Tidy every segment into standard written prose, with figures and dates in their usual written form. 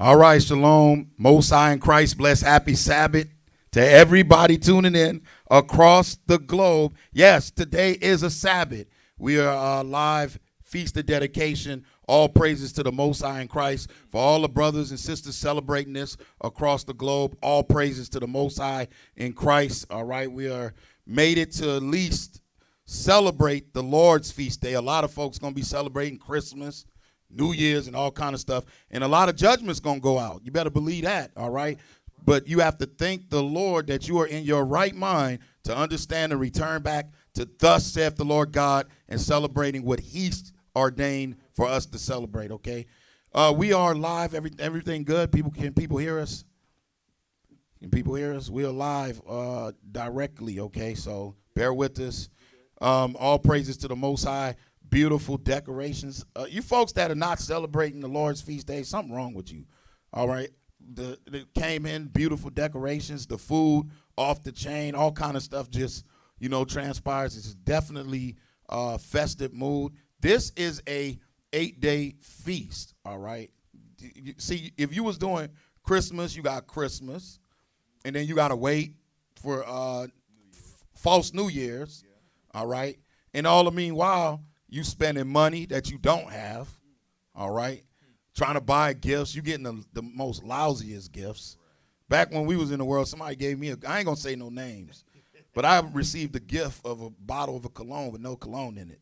All right, shalom. Most High in Christ, bless, happy Sabbath to everybody tuning in across the globe. Yes, today is a Sabbath. We are live feast of dedication. All praises to the Most High in Christ. For all the brothers and sisters celebrating this across the globe, all praises to the Most High in Christ. All right, we are made it to at least celebrate the Lord's feast day. A lot of folks going to be celebrating Christmas, New Year's, and all kind of stuff. And a lot of judgment's going to go out. You better believe that, all right? But you have to thank the Lord that you are in your right mind to understand and return back to thus saith the Lord God and celebrating what he's ordained for us to celebrate, okay? We are live. Everything good? Can people hear us? Can people hear us? We are live directly, okay? So bear with us. All praises to the Most High. Beautiful decorations. You folks that are not celebrating the Lord's feast day, something wrong with you. All right. They came in, beautiful decorations, the food off the chain, all kind of stuff just, transpires. It's definitely festive mood. This is a 8-day feast, all right? See, if you was doing Christmas, you got Christmas, and then you got to wait for false New Year's, all right? And all the meanwhile, you spending money that you don't have, all right? Trying to buy gifts. You getting the most lousiest gifts. Back when we was in the world, somebody gave me I ain't going to say no names, but I received a gift of a bottle of a cologne with no cologne in it.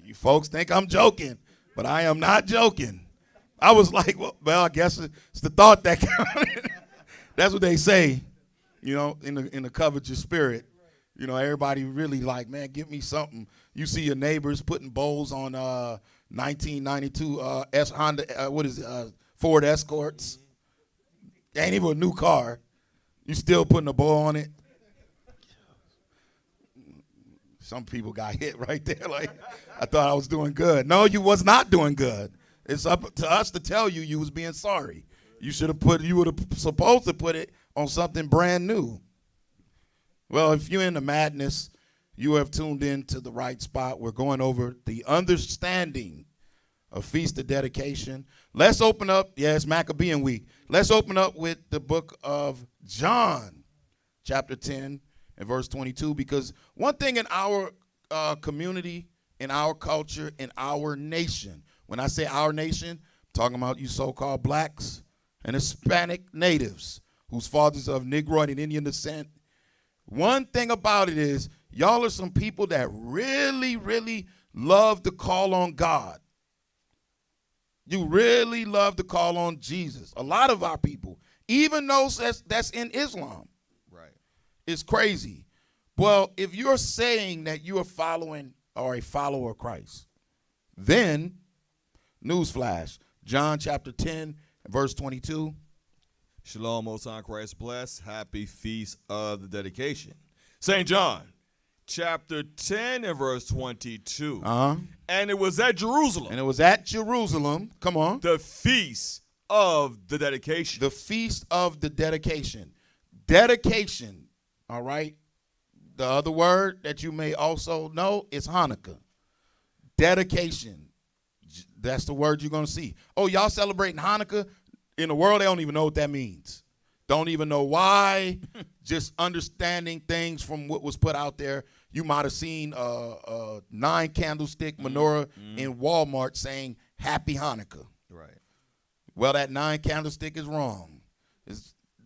You folks think I'm joking, but I am not joking. I was like, well, I guess it's the thought that counted. That's what they say, in the covetous spirit. Everybody really like, man, give me something. You see your neighbors putting bowls on 1992 Honda, Ford Escorts. Ain't even a new car. You still putting a bow on it. Some people got hit right there. Like, I thought I was doing good. No, you was not doing good. It's up to us to tell you was being sorry. You would have supposed to put it on something brand new. Well, if you're in the madness, you have tuned in to the right spot. We're going over the understanding of Feast of Dedication. Let's open up. Yeah, it's Maccabean week. Let's open up with the book of John, chapter 10 and verse 22, because one thing in our community, in our culture, in our nation, when I say our nation, I'm talking about you so-called blacks and Hispanic natives whose fathers are of Negro and Indian descent. One thing about it is y'all are some people that really, really love to call on God. You really love to call on Jesus. A lot of our people, even those that's in Islam, right? It's crazy. Well, if you're saying that you are following or a follower of Christ, then, newsflash, John chapter 10, verse 22. Shalom, Most High in Christ, bless, happy feast of the dedication. St. John, chapter 10 and verse 22. And it was at Jerusalem. Come on. The feast of the dedication. The feast of the dedication. Dedication, all right? The other word that you may also know is Hanukkah. Dedication. That's the word you're going to see. Oh, y'all celebrating Hanukkah? In the world, they don't even know what that means. Don't even know why. Just understanding things from what was put out there. You might have seen a 9-candlestick menorah in Walmart saying Happy Hanukkah. Right. Well, that 9-candlestick is wrong.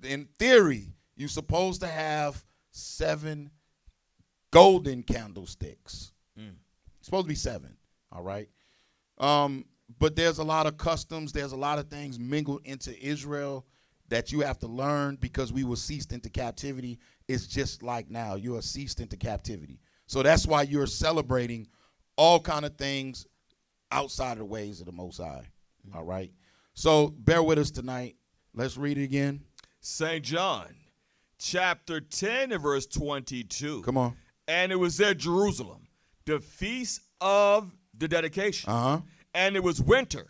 In theory, you're supposed to have 7 golden candlesticks. It's supposed to be 7, all right? But there's a lot of customs. There's a lot of things mingled into Israel that you have to learn because we were ceased into captivity. It's just like now. You are ceased into captivity. So that's why you're celebrating all kind of things outside of the ways of the Most High. All right? So bear with us tonight. Let's read it again. St. John, chapter 10 and verse 22. Come on. And it was at Jerusalem, the feast of the dedication. And it was winter.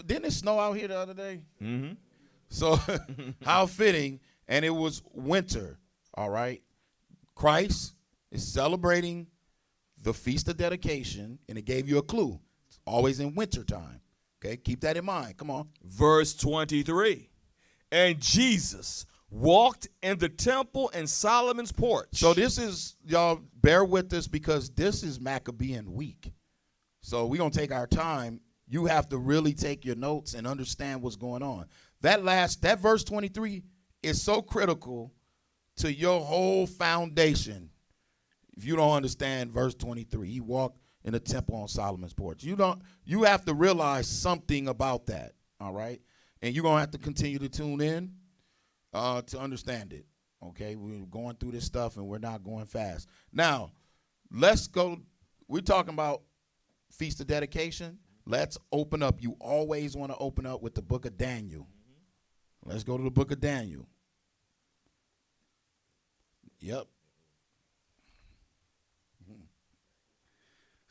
Didn't it snow out here the other day? Mm-hmm. So how fitting. And it was winter, all right? Christ is celebrating the Feast of Dedication, and it gave you a clue. It's always in winter time, Okay, keep that in mind. Come on. Verse 23. And Jesus walked in the temple in Solomon's porch. So this is, y'all bear with us because this is Maccabean week. So we're going to take our time. You have to really take your notes and understand what's going on. That verse 23 is so critical to your whole foundation. If you don't understand verse 23, he walked in the temple on Solomon's porch. You have to realize something about that, all right? And you're going to have to continue to tune in to understand it, okay? We're going through this stuff, and we're not going fast. Now, let's go. We're talking about Feast of Dedication. Let's open up. You always want to open up with the book of Daniel. Let's go to the book of Daniel. Yep.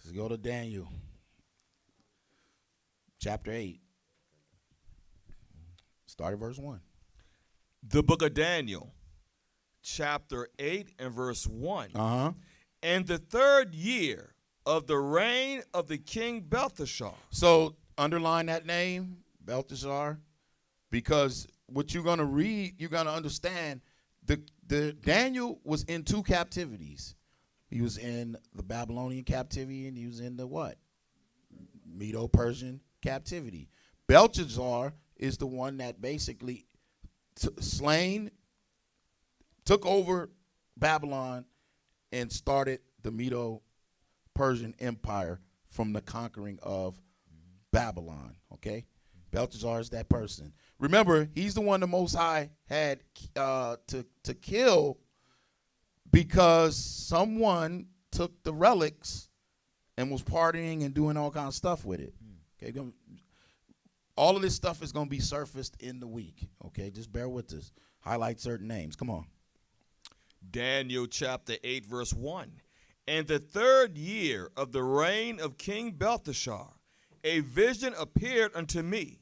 Let's go to Daniel, chapter 8. Start at verse 1. The book of Daniel, chapter 8 and verse 1. Uh-huh. And the third year of the reign of the king Belteshazzar. So underline that name, Belteshazzar, because what you're going to read, you're going to understand the Daniel was in two captivities. He was in the Babylonian captivity, and he was in the what? Medo-Persian captivity. Belshazzar is the one that basically took over Babylon and started the Medo-Persian Empire from the conquering of Babylon, okay? Belshazzar is that person. Remember, he's the one the Most High had to kill because someone took the relics and was partying and doing all kinds of stuff with it. Okay, all of this stuff is going to be surfaced in the week. Okay, just bear with us. Highlight certain names. Come on. Daniel chapter 8, verse 1. And the third year of the reign of King Belteshazzar, a vision appeared unto me,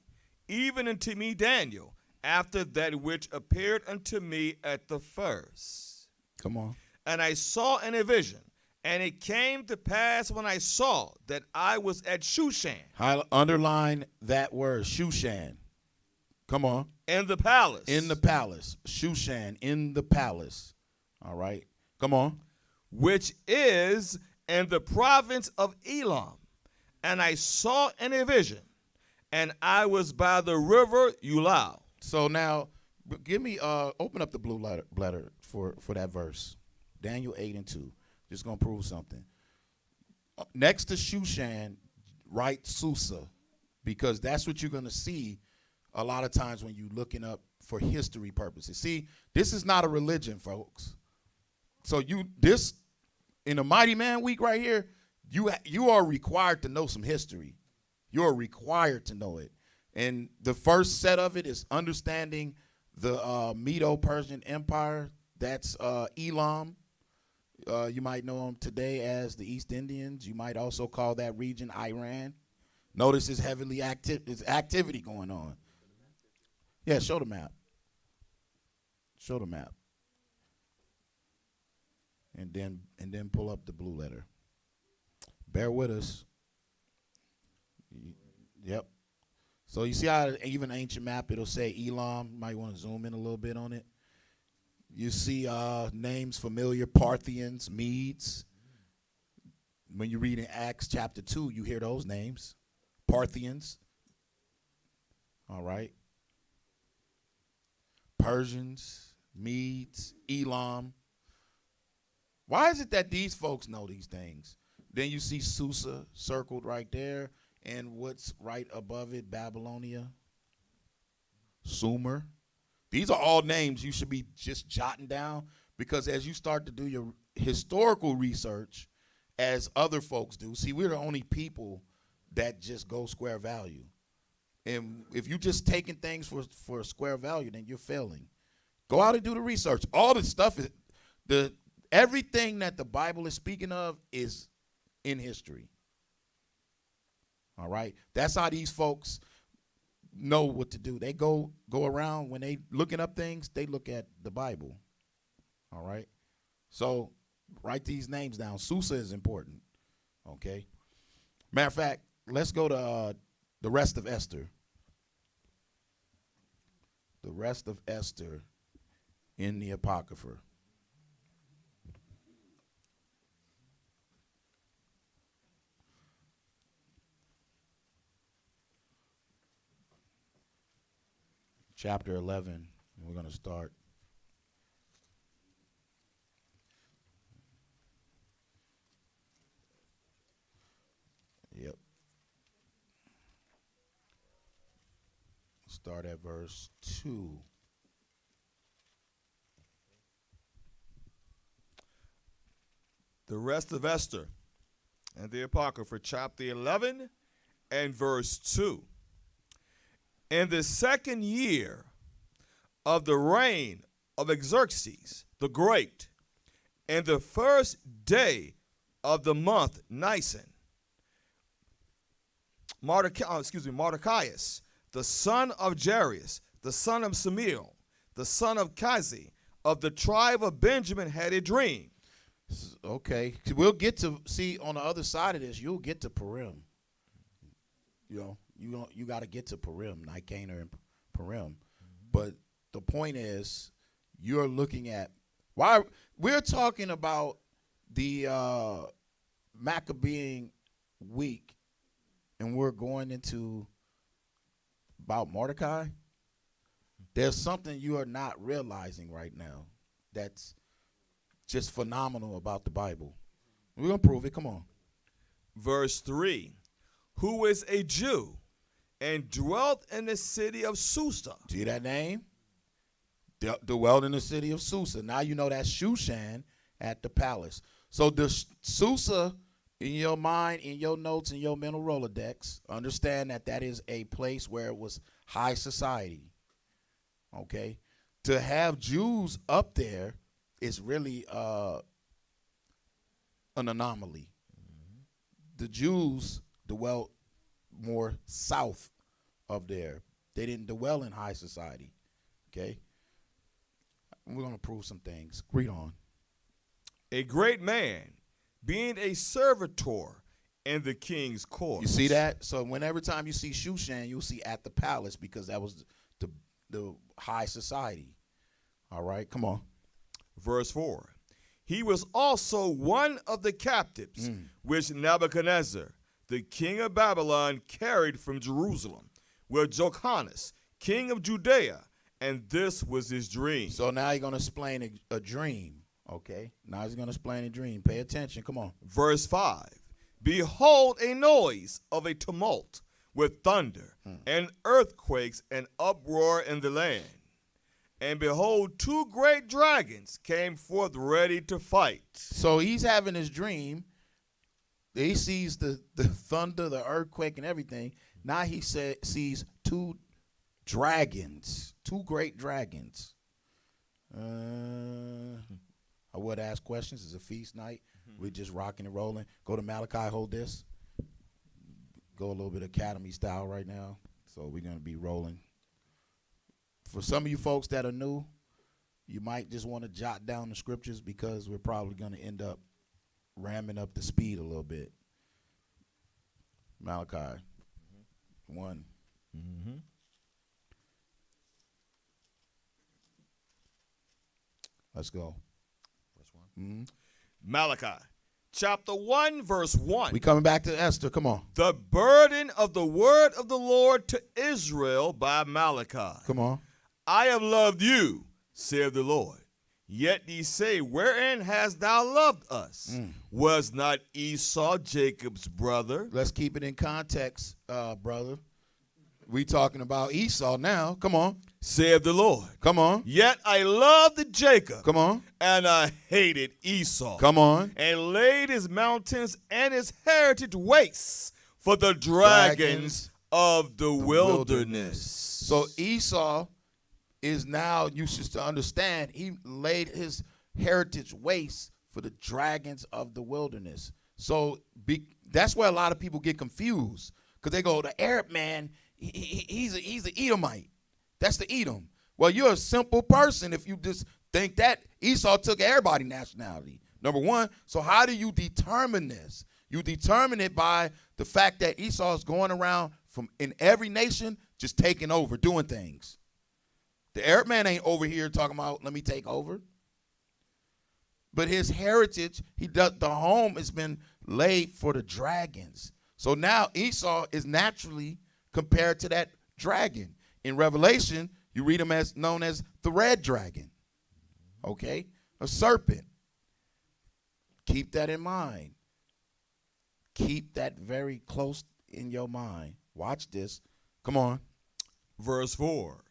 even unto me Daniel, after that which appeared unto me at the first. Come on. And I saw in a vision, and it came to pass when I saw that I was at Shushan. Underline that word, Shushan. Come on. In the palace. In the palace. Shushan, in the palace. All right. Come on. Which is in the province of Elam. And I saw in a vision, and I was by the river Ulai. So now, give me, open up the blue letter for that verse. Daniel 8 and 2. Just going to prove something. Next to Shushan, write Susa, because that's what you're going to see a lot of times when you're looking up for history purposes. See, this is not a religion, folks. So in a Mighty Man Week right here, you are required to know some history. You are required to know it. And the first set of it is understanding the Medo-Persian Empire. That's Elam. You might know them today as the East Indians. You might also call that region Iran. Notice it's heavily there's activity going on. Yeah, show the map. Show the map. And then pull up the blue letter. Bear with us. Yep. So you see how even ancient map, it'll say Elam. You might want to zoom in a little bit on it. You see names familiar, Parthians, Medes. When you read in Acts chapter 2, you hear those names. Parthians. All right. Persians, Medes, Elam. Why is it that these folks know these things? Then you see Susa circled right there. And what's right above it, Babylonia, Sumer. These are all names you should be just jotting down, because as you start to do your historical research, as other folks do, see, we're the only people that just go square value. And if you're just taking things for square value, then you're failing. Go out and do the research. All the stuff everything that the Bible is speaking of is in history. All right? That's how these folks know what to do. They go around, when they looking up things, they look at the Bible. All right? So write these names down. Susa is important. Okay? Matter of fact, let's go to The rest of Esther. The rest of Esther in the Apocrypha. Chapter 11. We're going to start. Yep. Start at verse 2. The rest of Esther and the Apocrypha, chapter 11 and verse 2. In the second year of the reign of Xerxes the Great, in the first day of the month Nisan, Mordecaius, the son of Jarius, the son of Samuel, the son of Kazi, of the tribe of Benjamin, had a dream. Okay, we'll get to see on the other side of this. You'll get to Purim. You got to get to Purim, Nicanor and Purim. But the point is, you're looking at why we're talking about the Maccabean week, and we're going into about Mordecai. There's something you are not realizing right now that's just phenomenal about the Bible. We're going to prove it. Come on. Verse 3, who is a Jew and dwelt in the city of Susa. See that name? Dwelt in the city of Susa. Now you know that's Shushan at the palace. So the Susa, in your mind, in your notes, in your mental Rolodex, understand that that is a place where it was high society. Okay? To have Jews up there is really an anomaly. The Jews dwelt more south of there. They didn't dwell in high society. Okay? We're going to prove some things. Read on. A great man, being a servitor in the king's court. You see that? So whenever time you see Shushan, you'll see at the palace, because that was the high society. All right, come on. Verse 4. He was also one of the captives which Nebuchadnezzar, the king of Babylon, carried from Jerusalem, with Johannes, king of Judea, and this was his dream. So now you're going to explain a dream, okay? Now he's going to explain a dream. Pay attention. Come on. Verse 5. Behold, a noise of a tumult with thunder and earthquakes and uproar in the land. And behold, two great dragons came forth ready to fight. So he's having his dream. He sees the thunder, the earthquake, and everything. Now he sees two dragons, two great dragons. I would ask questions. It's a feast night. We're just rocking and rolling. Go to Malachi, hold this. Go a little bit academy style right now. So we're going to be rolling. For some of you folks that are new, you might just want to jot down the scriptures, because we're probably going to end up ramming up the speed a little bit. Malachi 1. Let's go. Verse 1. Malachi chapter 1, verse 1. We coming back to Esther. Come on. The burden of the word of the Lord to Israel by Malachi. Come on. I have loved you, saith the Lord. Yet ye say, wherein hast thou loved us? Was not Esau Jacob's brother? Let's keep it in context, brother. We talking about Esau now. Come on. Saith the Lord. Come on. Yet I loved Jacob. Come on. And I hated Esau. Come on. And laid his mountains and his heritage waste for the dragons of the wilderness. So Esau is now, you should understand, he laid his heritage waste for the dragons of the wilderness. So that's where a lot of people get confused, because they go, the Arab man, he's an Edomite. That's the Edom. Well, you're a simple person if you just think that. Esau took everybody's nationality, number one. So how do you determine this? You determine it by the fact that Esau is going around from in every nation just taking over, doing things. The Arab man ain't over here talking about, let me take over. But his heritage, the home has been laid for the dragons. So now Esau is naturally compared to that dragon. In Revelation, you read him as known as the red dragon. Okay? A serpent. Keep that in mind. Keep that very close in your mind. Watch this. Come on. Verse 4.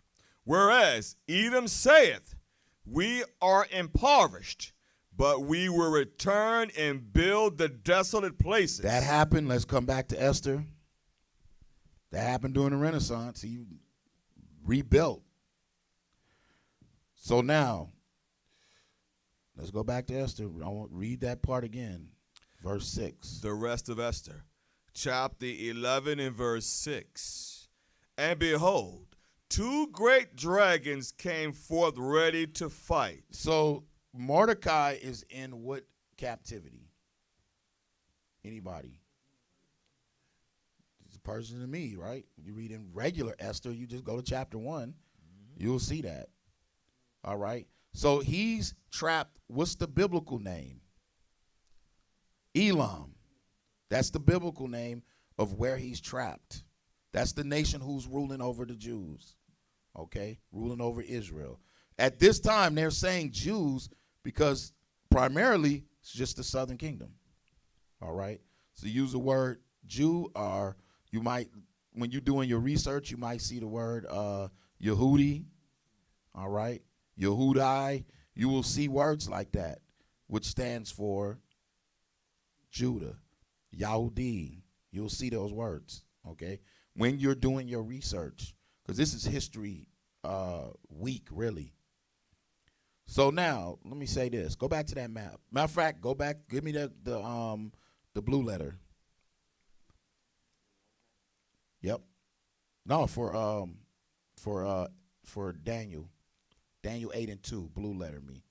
Whereas Edom saith, we are impoverished, but we will return and build the desolate places. That happened. Let's come back to Esther. That happened during the Renaissance. He rebuilt. So now, let's go back to Esther. I want to read that part again. Verse 6. The rest of Esther, chapter 11 and verse 6. And behold, 2 great dragons came forth ready to fight. So Mordecai is in what captivity? Anybody? It's a person to me, right? You read in regular Esther, you just go to chapter 1. You'll see that. All right. So he's trapped. What's the biblical name? Elam. That's the biblical name of where he's trapped. That's the nation who's ruling over the Jews. Okay? Ruling over Israel. At this time, they're saying Jews because primarily it's just the southern kingdom. All right? So use the word Jew, or you might, when you're doing your research, you might see the word Yehudi. All right? Yehudai. You will see words like that, which stands for Judah. Yahudi. You'll see those words, okay? When you're doing your research, because this is history week, really. So now, let me say this. Go back to that map. Matter of fact, go back. Give me the blue letter. Yep. No, for Daniel. Daniel 8 and 2. Blue letter me.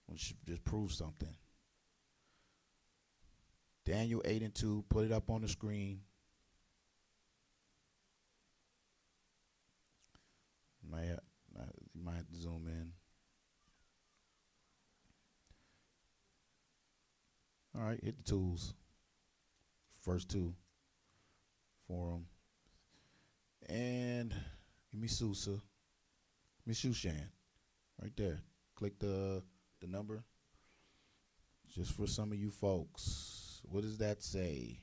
Which just prove something. Daniel 8 and 2. Put it up on the screen. You might have to zoom in. All right, hit the tools. First 2 for them. And give me Susa. Give me Shushan. Right there. Click the number. Just for some of you folks. What does that say?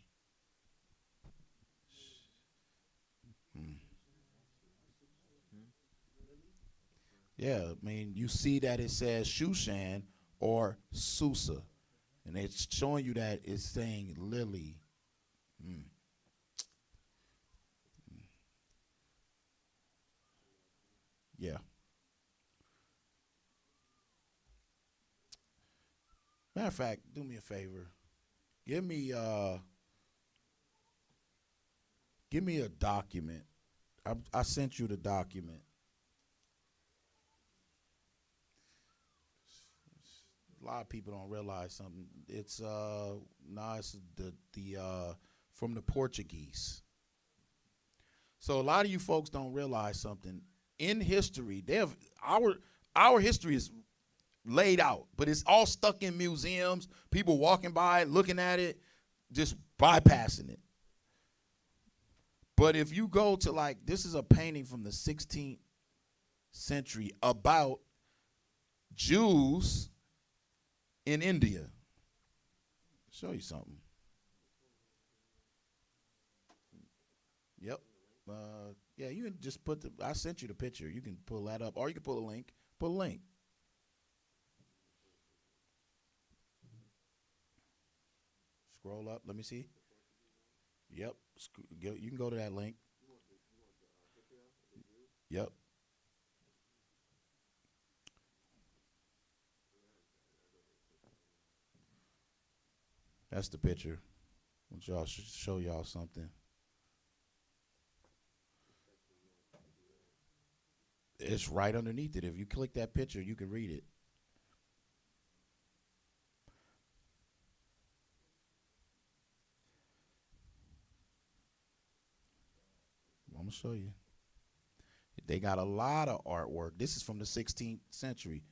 Yeah, I mean, you see that it says Shushan or Susa. And it's showing you that it's saying Lily. Yeah. Matter of fact, do me a favor. Give me a document. I sent you the document. A lot of people don't realize something. It's it's the from the Portuguese. So a lot of you folks don't realize something. In history, they have our history is laid out, but it's all stuck in museums. People walking by, looking at it, just bypassing it. But if you go to this is a painting from the 16th century about Jews in India. Show you something. Yep. Yeah, you can just I sent you the picture. You can pull that up, or you can pull a link. Pull a link. Scroll up. Let me see. Yep. You can go to that link. Yep. That's the picture. I want y'all show y'all something. It's right underneath it. If you click that picture, you can read it. going to show you. They got a lot of artwork. This is from the 16th century.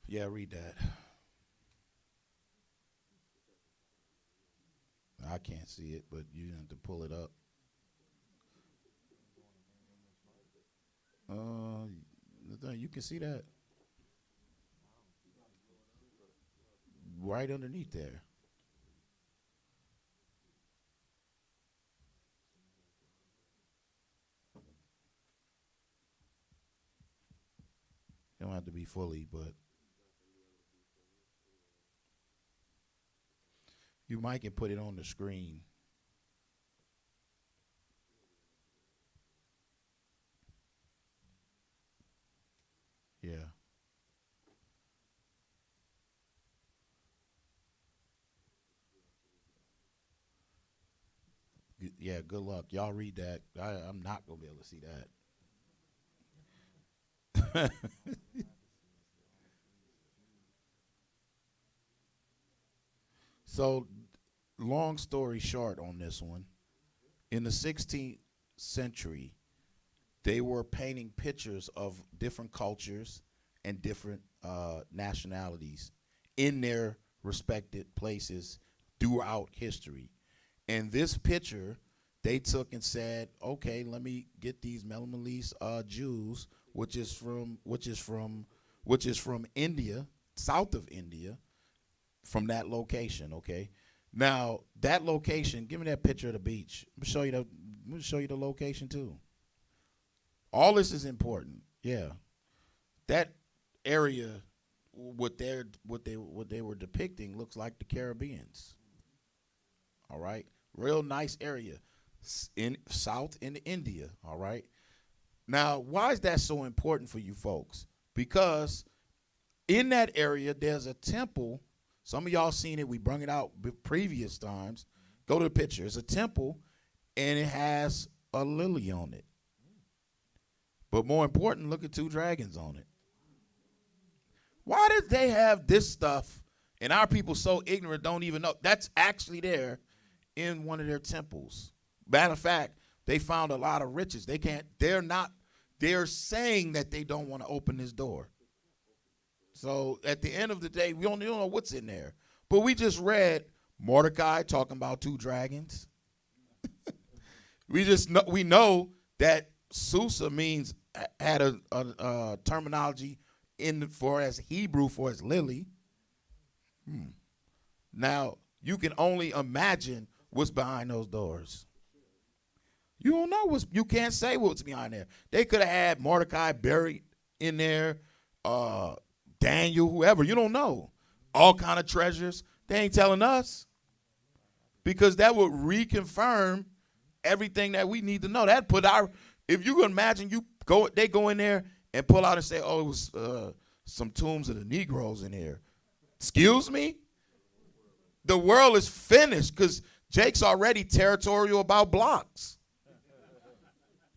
Yeah, read that. I can't see it, but you have to pull it up. You can see that right underneath there. You don't have to be fully, but you might can put it on the screen. Yeah. Yeah, good luck. Y'all read that. I'm not going to be able to see that. So, long story short on this one, in the 16th century, they were painting pictures of different cultures and different nationalities in their respected places throughout history. And this picture, they took and said, okay, let me get these Melamalese Jews, which is from India, south of India, from that location. Okay, now that location. Give me that picture of the beach. I'm gonna show you the location too. All this is important. Yeah, that area, what they were depicting looks like the Caribbeans. All right, real nice area in south in India. All right. Now, why is that so important for you folks? Because in that area, there's a temple. Some of y'all seen it. We brung it out previous times. Go to the picture. It's a temple, and it has a lily on it. But more important, look at two dragons on it. Why did they have this stuff, and our people so ignorant don't even know? That's actually there in one of their temples. Matter of fact, they found a lot of riches. They're saying that they don't want to open this door. So at the end of the day, we don't know what's in there. But we just read Mordecai talking about two dragons. We know that Susa had a terminology for as Hebrew for as lily. Now you can only imagine what's behind those doors. You don't know you can't say what's behind there. They could have had Mordecai buried in there, Daniel, whoever. You don't know. All kind of treasures. They ain't telling us. Because that would reconfirm everything that we need to know. That if you can imagine, they go in there and pull out and say, oh, it was some tombs of the Negroes in here. Excuse me? The world is finished because Jake's already territorial about blocks.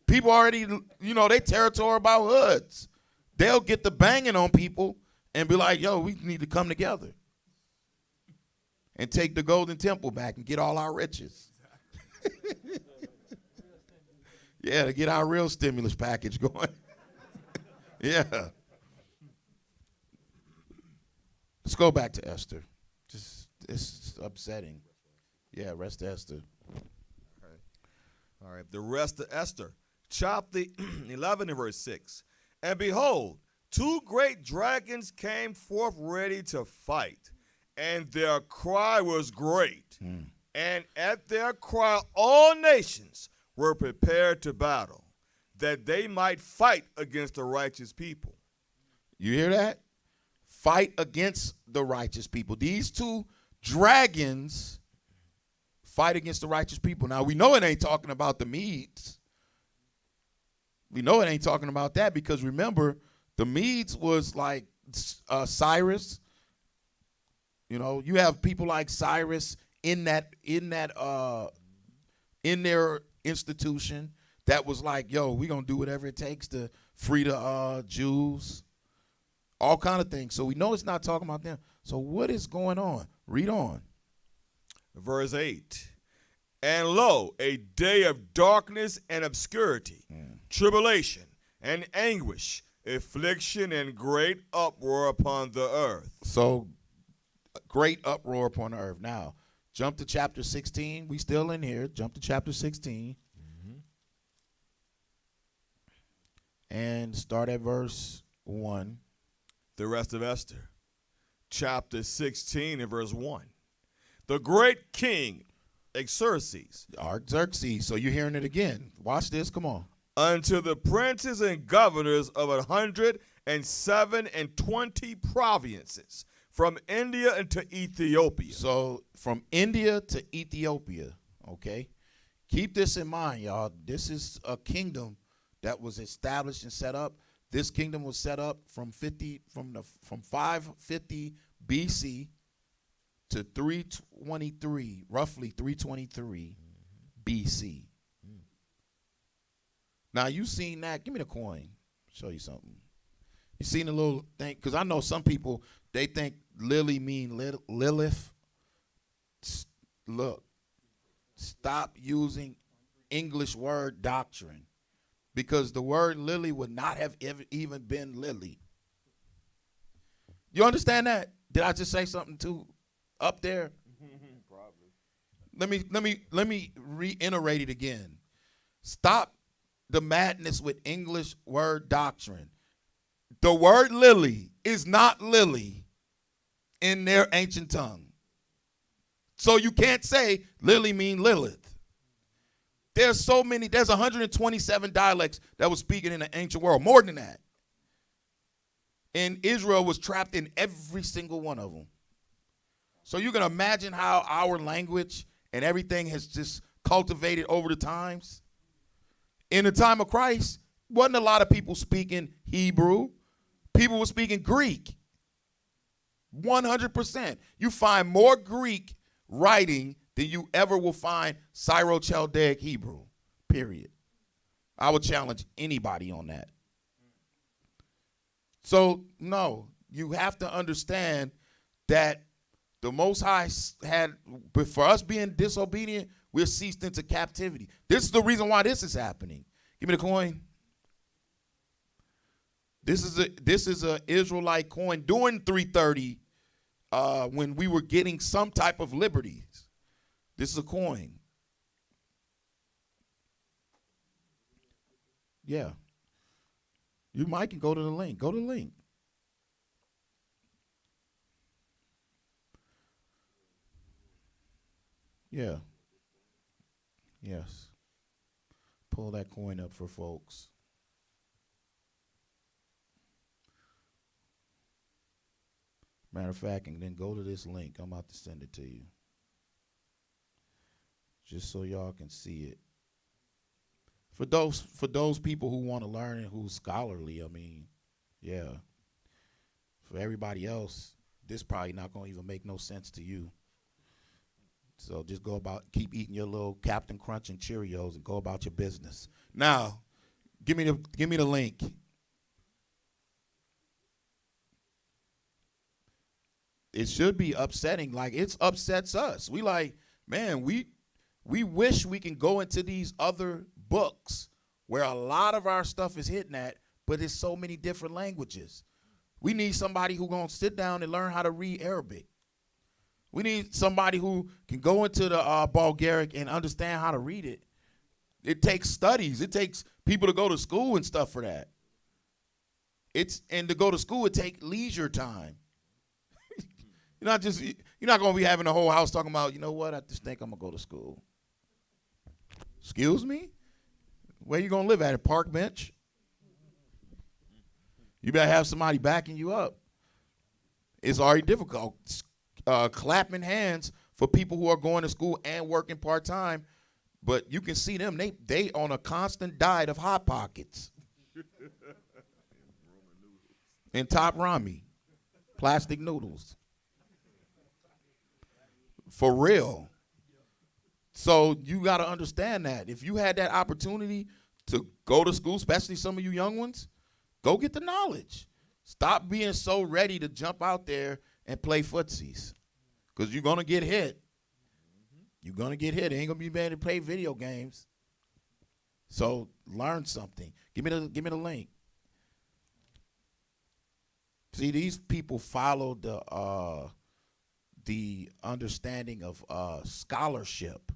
People already, they territorial about hoods. They'll get the banging on people and be like, yo, we need to come together and take the Golden Temple back and get all our riches. Yeah, to get our real stimulus package going. Yeah. Let's go back to Esther. It's upsetting. Yeah, rest of Esther. All right. The rest of Esther. Chapter 11 and verse 6. And behold, two great dragons came forth ready to fight, and their cry was great. And at their cry all nations were prepared to battle, that they might fight against the righteous people. You hear that? Fight against the righteous people. These two dragons fight against the righteous people. Now, we know it ain't talking about the Medes. We know it ain't talking about that because remember, the Medes was like Cyrus. You have people like Cyrus in their institution that was like, yo, we're going to do whatever it takes to free the Jews, all kind of things. So we know it's not talking about them. So what is going on? Read on. Verse 8. And lo, a day of darkness and obscurity, tribulation and anguish, affliction and great uproar upon the earth. So, great uproar upon the earth. Now, jump to chapter 16. We still in here. Jump to chapter 16. And start at verse 1. The rest of Esther. Chapter 16 and verse 1. The great king Xerxes. So you're hearing it again. Watch this. Come on. Unto the princes and governors of 127 and 20 provinces, from India into Ethiopia. So from India to Ethiopia, okay? Keep this in mind, y'all. This is a kingdom that was established and set up. This kingdom was set up from 550 BC to 323, roughly 323 BC. Now, you seen that. Give me the coin. Show you something. You seen the little thing? Because I know some people, they think Lily mean Lilith. Look, stop using English word doctrine, because the word lily would not have even been lily. You understand that? Did I just say something too up there? Probably. Let me reiterate it again. Stop the madness with English word doctrine. The word lily is not lily in their ancient tongue. So you can't say lily mean Lilith. There's 127 dialects that was speaking in the ancient world, more than that. And Israel was trapped in every single one of them. So you can imagine how our language and everything has just cultivated over the times. In the time of Christ, wasn't a lot of people speaking Hebrew. People were speaking Greek. 100%. You find more Greek writing than you ever will find Syro-Chaldaic Hebrew, period. I would challenge anybody on that. So, no, you have to understand that the Most High had, for us being disobedient, we're ceased into captivity. This is the reason why this is happening. Give me the coin. This is a Israelite coin during 330 when we were getting some type of liberties. This is a coin. Yeah. You might can go to the link. Go to the link. Yeah. Yes. Pull that coin up for folks. Matter of fact, and then go to this link. I'm about to send it to you. Just so y'all can see it. For those people who want to learn and who's scholarly, I mean, yeah. For everybody else, this probably not going to even make no sense to you. So just keep eating your little Captain Crunch and Cheerios and go about your business. Now, give me the link. It should be upsetting, like it upsets us. We like, man, we wish we can go into these other books where a lot of our stuff is hitting at, but it's so many different languages. We need somebody who's going to sit down and learn how to read Arabic. We need somebody who can go into the Bulgaric and understand how to read it. It takes studies. It takes people to go to school and stuff for that. And to go to school, it takes leisure time. You're not going to be having the whole house talking about, you know what, I just think I'm going to go to school. Excuse me? Where you going to live at? A park bench? You better have somebody backing you up. It's already difficult. Clapping hands for people who are going to school and working part-time, but you can see them, they on a constant diet of Hot Pockets. And Top Rami. Plastic noodles. For real. So you got to understand that. If you had that opportunity to go to school, especially some of you young ones, go get the knowledge. Stop being so ready to jump out there and play footsies, because you're going to get hit. You're going to get hit. Ain't going to be able to play video games. So learn something. Give me the link. See, these people follow the understanding of scholarship.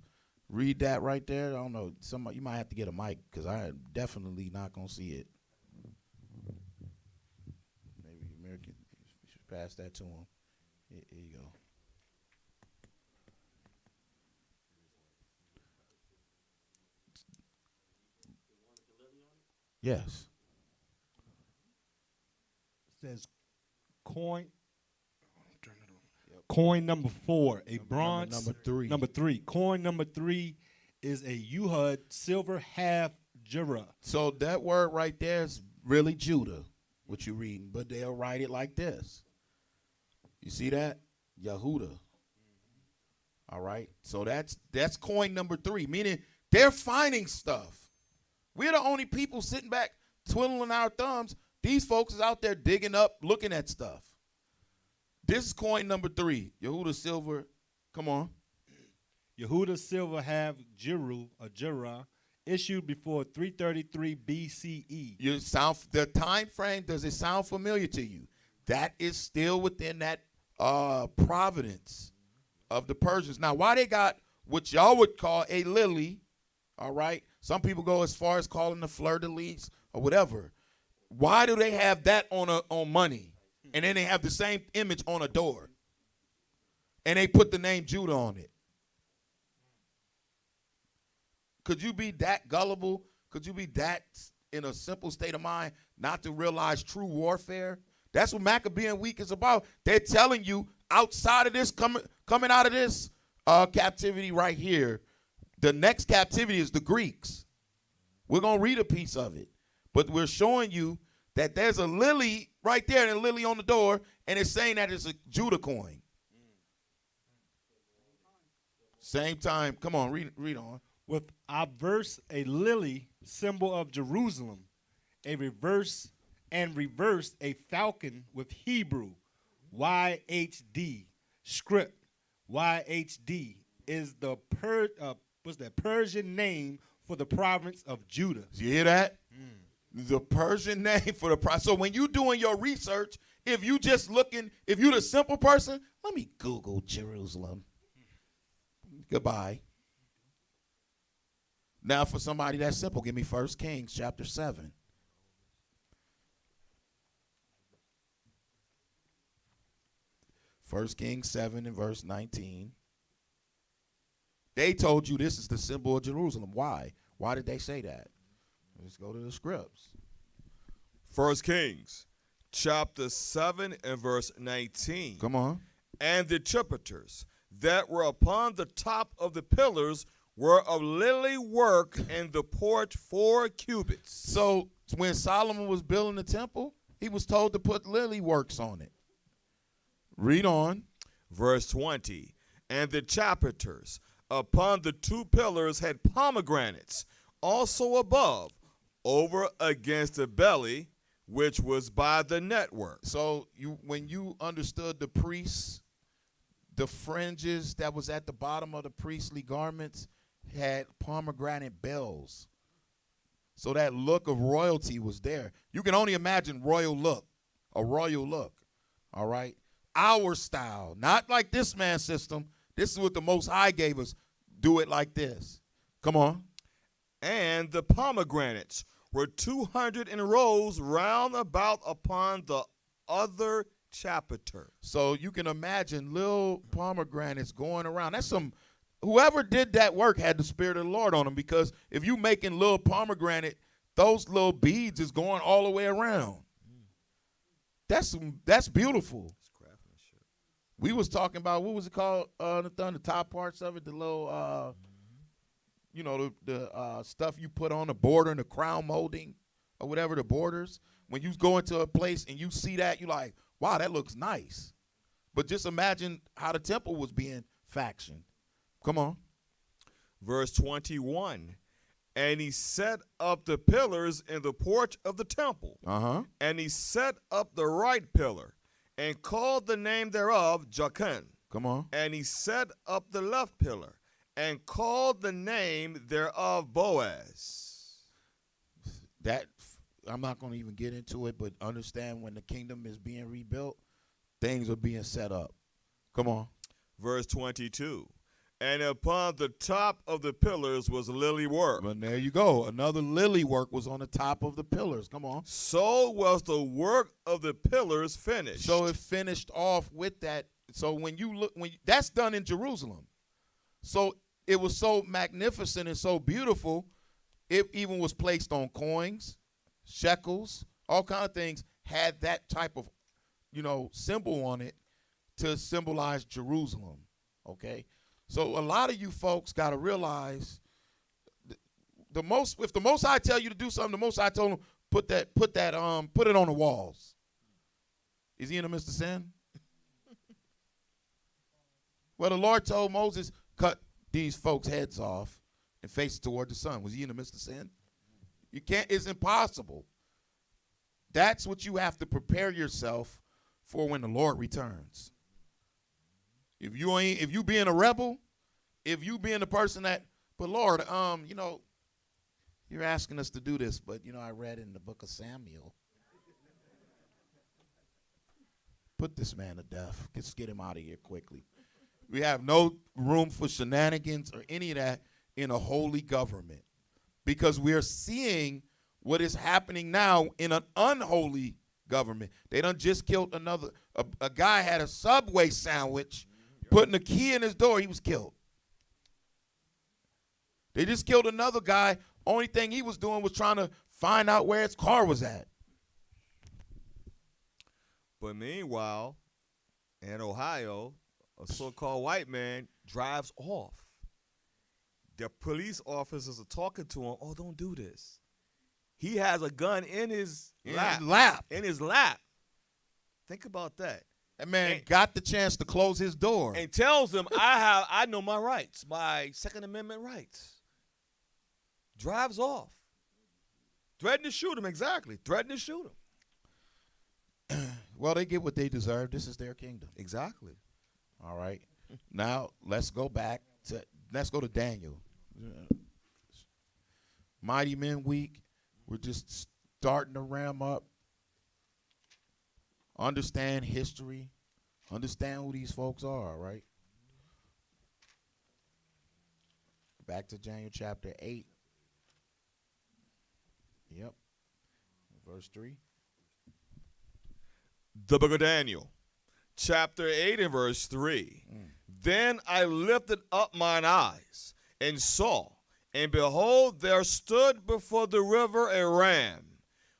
Read that right there. I don't know. Somebody, you might have to get a mic, because I'm definitely not going to see it. Maybe American, you should pass that to him. Here you go. Yes. It says coin number 4, a bronze. Number 3. Number 3. Coin number 3 is a Uhud silver half jura. So that word right there is really Judah, what you're reading, but they'll write it like this. You see that? Yehuda. All right. So that's coin number 3, meaning they're finding stuff. We're the only people sitting back twiddling our thumbs. These folks is out there digging up, looking at stuff. This is coin number 3. Yehuda silver. Come on. Yehuda silver half jura, issued before 333 BCE. The time frame, does it sound familiar to you? That is still within that providence of the Persians. Now, why they got what y'all would call a lily, all right? Some people go as far as calling the fleur-de-lis or whatever. Why do they have that on money? And then they have the same image on a door. And they put the name Judah on it. Could you be that gullible? Could you be that in a simple state of mind not to realize true warfare? That's what Maccabean week is about. They're telling you outside of this, coming out of this captivity right here, the next captivity is the Greeks. We're going to read a piece of it. But we're showing you that there's a lily right there and a lily on the door, and it's saying that it's a Judah coin. Same time. Come on, read on. With obverse a lily, symbol of Jerusalem, a reverse a falcon with Hebrew, YHD, script, YHD is the Persian name for the province of Judah. You hear that? The Persian name for the province. So when you're doing your research, if you're the simple person, let me Google Jerusalem. Goodbye. Now for somebody that's simple, give me 1 Kings chapter 7. First Kings 7 and verse 19. They told you this is the symbol of Jerusalem. Why? Why did they say that? Let's go to the scripts. 1 Kings chapter 7 and verse 19. Come on. And the chapiters that were upon the top of the pillars were of lily work, and the porch 4 cubits. So when Solomon was building the temple, he was told to put lily works on it. Read on. Verse 20. And the chapiters upon the 2 pillars had pomegranates, also above, over against the belly, which was by the network. So when you understood the priests, the fringes that was at the bottom of the priestly garments had pomegranate bells. So that look of royalty was there. You can only imagine a royal look. All right? Our style, not like this man's system. This is what the Most High gave us. Do it like this. Come on. And the pomegranates were 200 in rows round about upon the other chapiter. So you can imagine little pomegranates going around. Whoever did that work had the Spirit of the Lord on them, because if you making little pomegranate, those little beads is going all the way around. That's beautiful. We was talking about, what was it called, the top parts of it, the little, the stuff you put on the border and the crown molding or whatever, the borders. When you go into a place and you see that, you're like, wow, that looks nice. But just imagine how the temple was being fashioned. Come on. Verse 21. And he set up the pillars in the porch of the temple. And he set up the right pillar and called the name thereof Jachin. Come on. And he set up the left pillar and called the name thereof Boaz. That, I'm not going to even get into it, but understand when the kingdom is being rebuilt, things are being set up. Come on. Verse 22. And upon the top of the pillars was lily work. But there you go. Another lily work was on the top of the pillars. Come on. So was the work of the pillars finished. So it finished off with that. So when you look, that's done in Jerusalem. So it was so magnificent and so beautiful, it even was placed on coins, shekels, all kind of things, had that type of, symbol on it to symbolize Jerusalem. Okay? So a lot of you folks got to realize if the Most High tell you to do something, the Most High told him put it on the walls. Is he in the midst of sin? Well, the Lord told Moses, cut these folks' heads off and face toward the sun. Was he in the midst of sin? You can't. It's impossible. That's what you have to prepare yourself for when the Lord returns. If you being a rebel, if you being the person that, but Lord, you're asking us to do this, but I read in the book of Samuel. Put this man to death. Let's get him out of here quickly. We have no room for shenanigans or any of that in a holy government, because we're seeing what is happening now in an unholy government. They done just killed a guy had a Subway sandwich, putting a key in his door, he was killed. They just killed another guy. Only thing he was doing was trying to find out where his car was at. But meanwhile, in Ohio, a so-called white man drives off. The police officers are talking to him, oh, don't do this. He has a gun in his lap. In his lap. Think about that. That man got the chance to close his door. And tells them, I know my rights, my Second Amendment rights. Drives off. Threatened to shoot him, exactly. Threatened to shoot him. Well, they get what they deserve. This is their kingdom. Exactly. All right. Now, let's go to Daniel. Mighty Men Week. We're just starting to ram up. Understand history. Understand who these folks are, right? Back to Daniel chapter 8. Yep. Verse 3. The book of Daniel, chapter 8 and verse 3. Then I lifted up mine eyes and saw, and behold, there stood before the river a ram,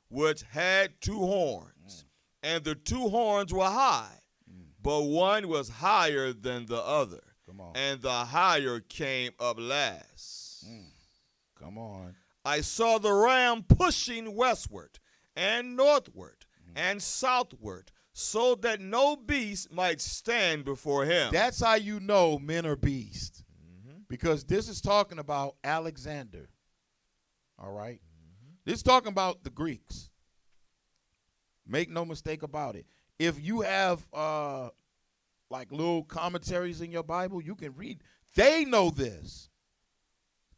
which had two horns. And the two horns were high, but one was higher than the other. And the higher came up last. Come on. I saw the ram pushing westward and northward and southward, so that no beast might stand before him. That's how you know men are beasts. Because this is talking about Alexander. All right? This is talking about the Greeks. Make no mistake about it. If you have like little commentaries in your Bible, you can read. They know this.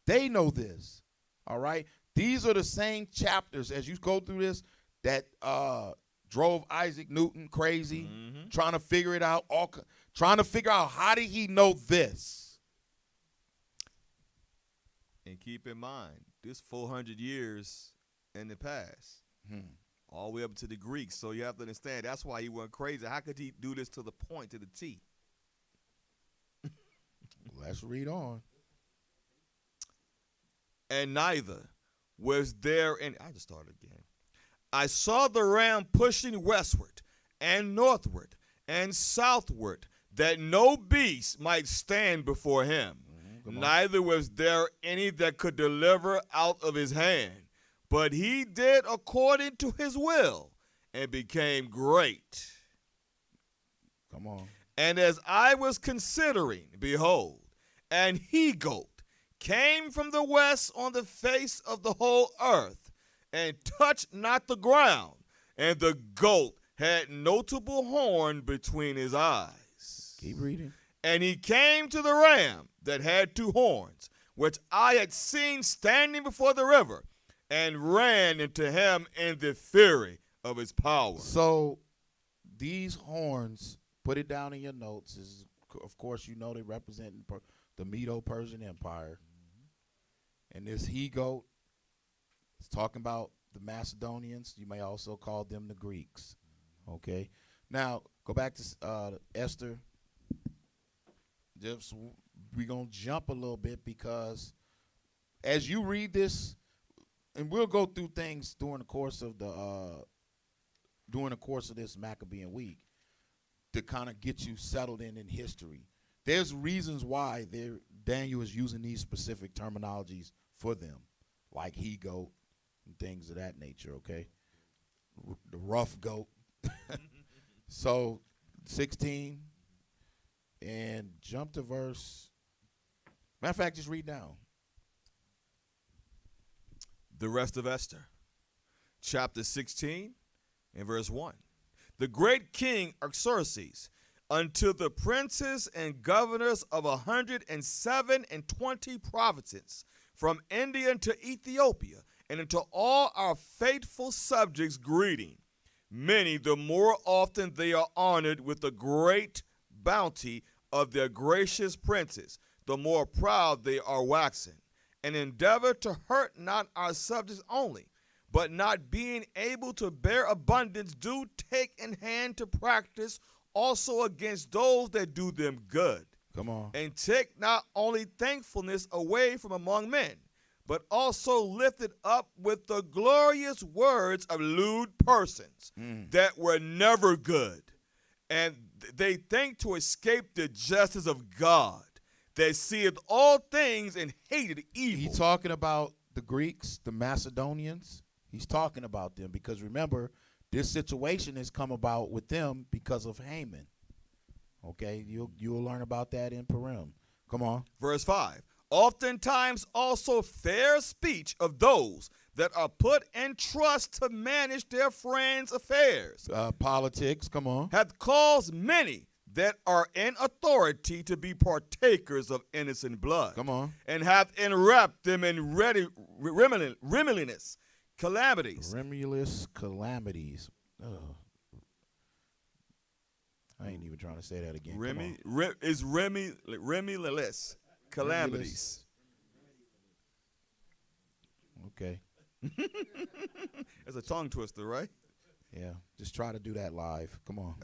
They know this. All right? These are the same chapters as you go through this that drove Isaac Newton crazy, trying to figure it out, trying to figure out how did he know this. And keep in mind, this 400 years in the past. All the way up to the Greeks. So you have to understand, that's why he went crazy. How could he do this to the point, to the T? Let's read on. And neither was there any. I just started again. I saw the ram pushing westward and northward and southward, that no beast might stand before him. Neither was there any that could deliver out of his hand. But he did according to his will and became great. Come on. And as I was considering, behold, an he-goat came from the west on the face of the whole earth, and touched not the ground. And the goat had notable horn between his eyes. Keep reading. And he came to the ram that had 2 horns, which I had seen standing before the river, and ran into him in the fury of his power. So these horns, put it down in your notes, is, of course, you know they represent the Medo-Persian Empire. And this he-goat is talking about the Macedonians. You may also call them the Greeks. Okay? Now, go back to Esther. We're going to jump a little bit because as you read this, and we'll go through things during the course of this Maccabean week to kind of get you settled in history. There's reasons why Daniel is using these specific terminologies for them, like he-goat and things of that nature, okay? The rough goat. So, 16, and jump to verse. Matter of fact, just read down. The rest of Esther, chapter 16 and verse 1. The great king Xerxes, unto the princes and governors of 127 provinces, from India to Ethiopia, and unto all our faithful subjects, greeting. Many, the more often they are honored with the great bounty of their gracious princes, the more proud they are waxing, and endeavor to hurt not our subjects only, but not being able to bear abundance, do take in hand to practice also against those that do them good. Come on. And take not only thankfulness away from among men, but also lift it up with the glorious words of lewd persons that were never good. And they think to escape the justice of God, that seeth all things and hated evil. He's talking about the Greeks, the Macedonians. He's talking about them because remember, this situation has come about with them because of Haman. Okay, you'll learn about that in Purim. Come on. Verse 5. Oftentimes also fair speech of those that are put in trust to manage their friends' affairs. Politics, come on. Hath caused many that are in authority to be partakers of innocent blood. Come on. And hath enwrapped them in remilliness, calamities. Remulous calamities. Ugh. I ain't even trying to say that again. Remilliness, calamities. Okay. That's a tongue twister, right? Yeah, just try to do that live. Come on.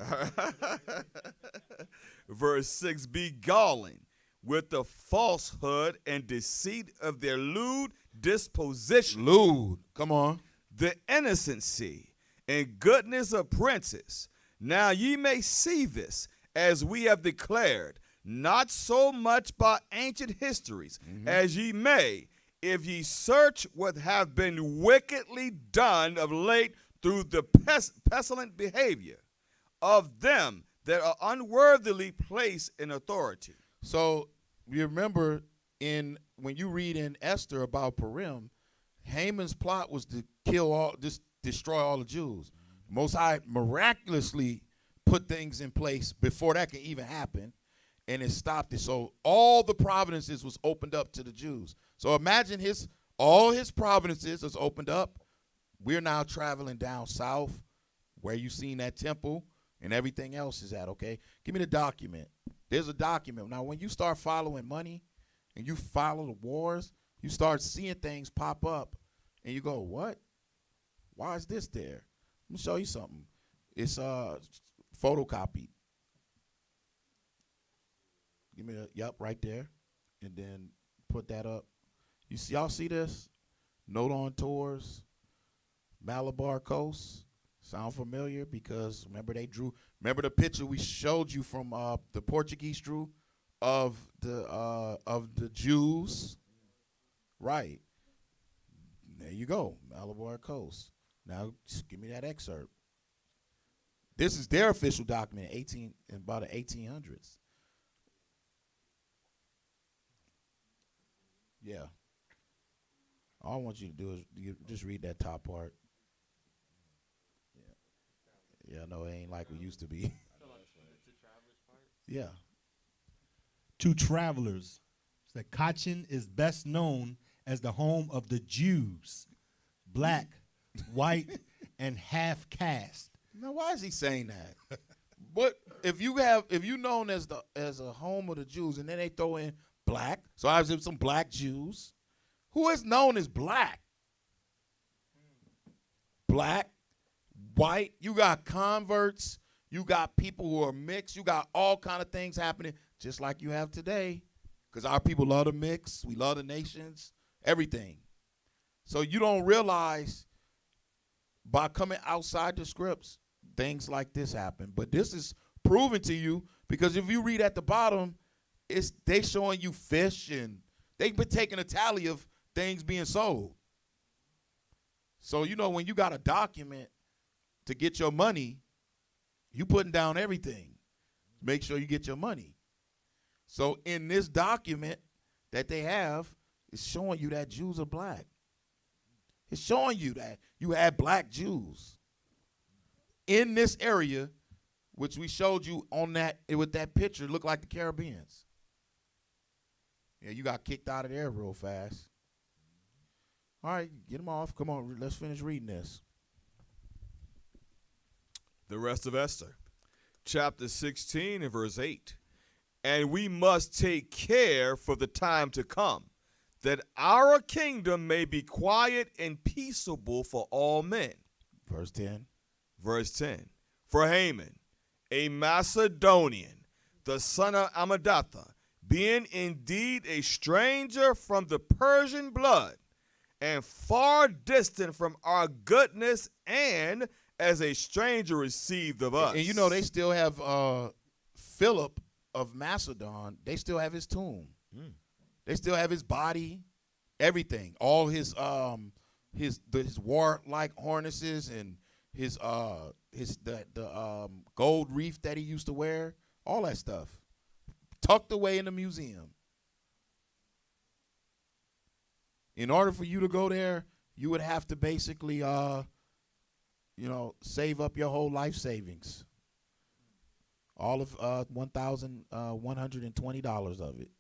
Verse 6, beguiling with the falsehood and deceit of their lewd disposition. Lewd. Come on. The innocency and goodness of princes. Now ye may see this, as we have declared, not so much by ancient histories, as ye may, if ye search what have been wickedly done of late through the pestilent behavior of them that are unworthily placed in authority. So you remember when you read in Esther about Purim, Haman's plot was to destroy all the Jews. Most High miraculously put things in place before that can even happen, and it stopped it. So all the provinces was opened up to the Jews. So imagine all his provinces is opened up. We're now traveling down south where you seen that temple and everything else is at, okay? Give me the document. There's a document. Now, when you start following money and you follow the wars, you start seeing things pop up, and you go, what? Why is this there? Let me show you something. It's photocopied. Give me yep, right there. And then put that up. Y'all see this? Note on tours, Malabar Coast. Sound familiar? Because remember the picture we showed you from the Portuguese drew of the Jews? Right. There you go, Malabar Coast. Now just give me that excerpt. This is their official document, about the 1800s. Yeah. All I want you to do is just read that top part. Yeah. Yeah, no, it ain't like we used to be. Yeah. To travelers, that Kachin is best known as the home of the Jews, black, white, and half caste. Now, why is he saying that? But if you known as a home of the Jews, and then they throw in black, so I was some black Jews, who is known as black? Black, white. You got converts. You got people who are mixed. You got all kind of things happening, just like you have today. Because our people love to mix. We love the nations, everything. So you don't realize by coming outside the scripts, things like this happen. But this is proven to you because if you read at the bottom, they showing you fish and they've been taking a tally of things being sold. So, when you got a document to get your money, you putting down everything. Make sure you get your money. So in this document that they have, it's showing you that Jews are black. It's showing you that you had black Jews in this area, which we showed you on that with that picture. It looked like the Caribbeans. Yeah, you got kicked out of there real fast. All right, get them off. Come on, let's finish reading this. The rest of Esther, chapter 16 and verse 8. And we must take care for the time to come, that our kingdom may be quiet and peaceable for all men. Verse 10. Verse 10. For Haman, a Macedonian, the son of Amadatha, being indeed a stranger from the Persian blood, and far distant from our goodness, and as a stranger received of us. And they still have Philip of Macedon. They still have his tomb. They still have his body, everything. All his warlike harnesses and his gold wreath that he used to wear, all that stuff, tucked away in the museum. In order for you to go there, you would have to basically, save up your whole life savings. All of $1,120 of it.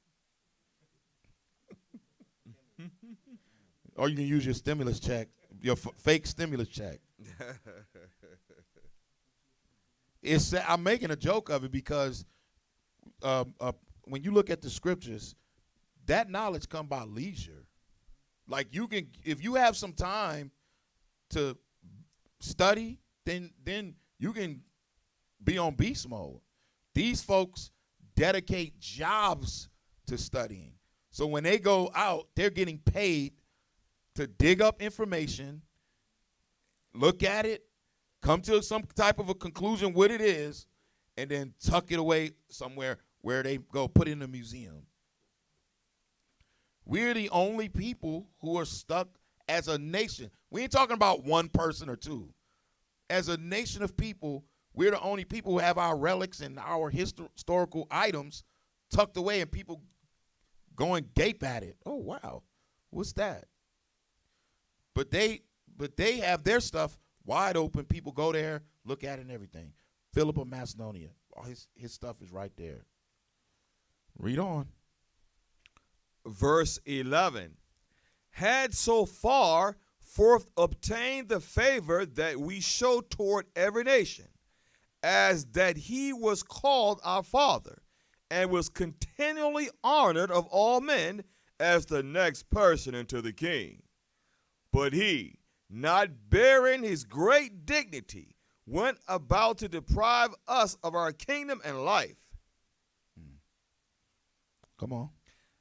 Or you can use your stimulus check, your fake stimulus check. I'm making a joke of it because when you look at the scriptures, that knowledge comes by leisure. Like if you have some time to study, then you can be on beast mode. These folks dedicate jobs to studying. So when they go out, they're getting paid to dig up information, look at it, come to some type of a conclusion what it is, and then tuck it away somewhere where they go put it in a museum. We're the only people who are stuck as a nation. We ain't talking about one person or two. As a nation of people, we're the only people who have our relics and our historical items tucked away, and people go and gape at it. Oh, wow, what's that? But they have their stuff wide open. People go there, look at it and everything. Philip of Macedonia, all his stuff is right there. Read on. Verse 11. Had so far forth obtained the favor that we show toward every nation, as that he was called our father, and was continually honored of all men as the next person unto the king. But he, not bearing his great dignity, went about to deprive us of our kingdom and life. Come on.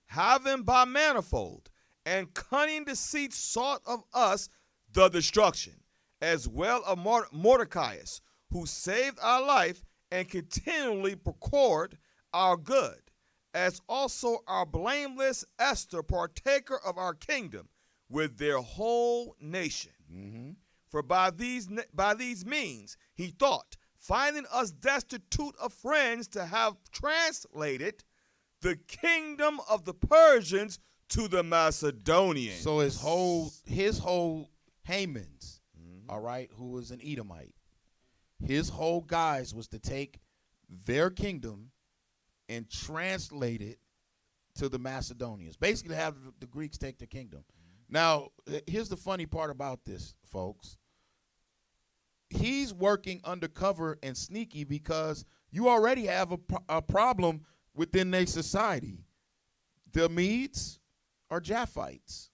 Having by manifold and cunning deceit sought of us the destruction, as well of Mordecaius, who saved our life and continually procured our good, as also our blameless Esther, partaker of our kingdom, with their whole nation. Mm-hmm. For by these means he thought, finding us destitute of friends, to have translated the kingdom of the Persians to the Macedonians. So his whole Haman's, all right, who was an Edomite, his whole guise was to take their kingdom and translate it to the Macedonians. Basically, have the Greeks take the kingdom. Now, here's the funny part about this, folks. He's working undercover and sneaky because you already have a problem within their society. The Medes are Japhites.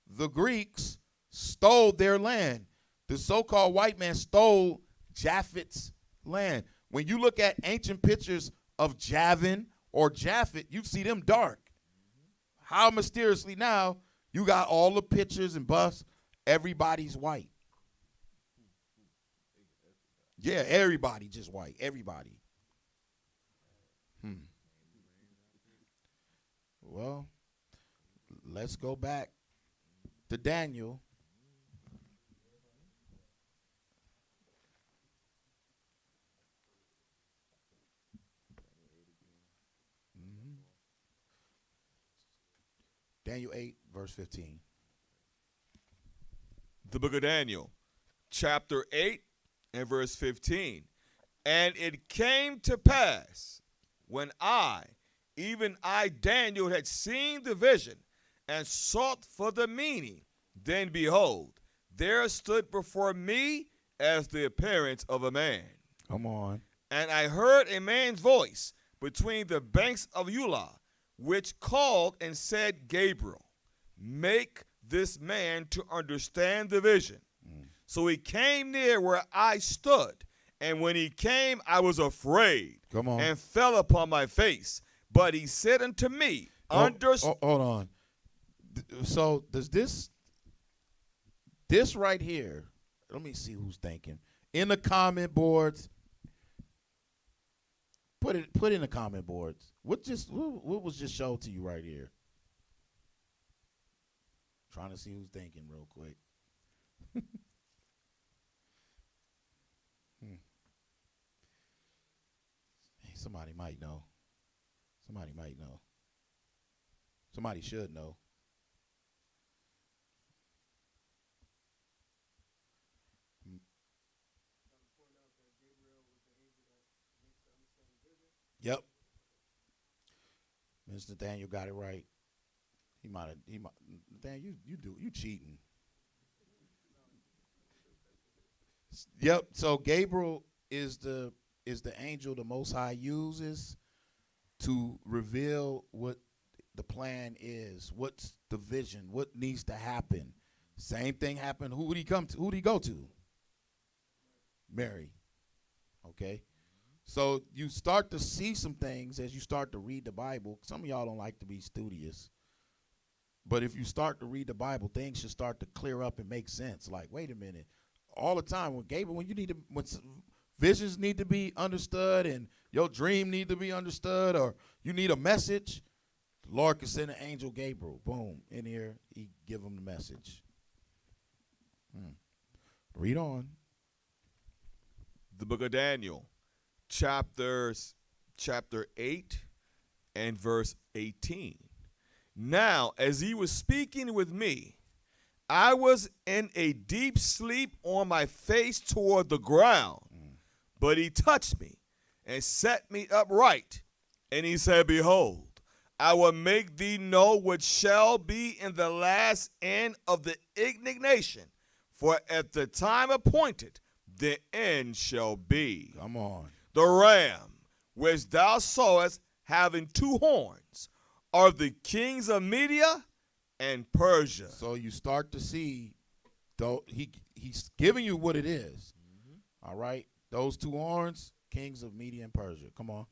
The Greeks stole their land. The so-called white man stole Japhet's land. When you look at ancient pictures of Javan or Japhet, you see them dark. How mysteriously now you got all the pictures and busts, everybody's white. Yeah, everybody just white. Everybody. Well, let's go back to Daniel. Daniel 8, verse 15. The book of Daniel, chapter 8 and verse 15. And it came to pass when even I, Daniel, had seen the vision and sought for the meaning, then behold, there stood before me as the appearance of a man. Come on. And I heard a man's voice between the banks of Eula, which called and said, Gabriel, make this man to understand the vision. So he came near where I stood, and when he came, I was afraid. Come on. And fell upon my face. But he said unto me, hold on. So does this right here, let me see who's thinking. In the comment boards, put in the comment boards. What was just showed to you right here? Trying to see who's thinking real quick. Somebody might know. Somebody might know. Somebody should know. Yep. Mr. Daniel got it right. He might. Dan, you cheating. Yep. So Gabriel is the angel the Most High uses to reveal what the plan is, what's the vision, what needs to happen. Same thing happened. Who would he come to? Who would he go to? Mary. Okay. So you start to see some things as you start to read the Bible. Some of y'all don't like to be studious. But if you start to read the Bible, things should start to clear up and make sense. Like, wait a minute. All the time when visions need to be understood and your dream need to be understood or you need a message, the Lord can send an angel Gabriel. Boom. In here, he give him the message. Read on. The book of Daniel, chapter 8 and verse 18. Now, as he was speaking with me, I was in a deep sleep on my face toward the ground. But he touched me and set me upright. And he said, Behold, I will make thee know what shall be in the last end of the indignation. For at the time appointed, the end shall be. Come on. The ram, which thou sawest having two horns, are the kings of Media and Persia. So you start to see, though he's giving you what it is. All right? Those two horns, kings of Media and Persia. Come on.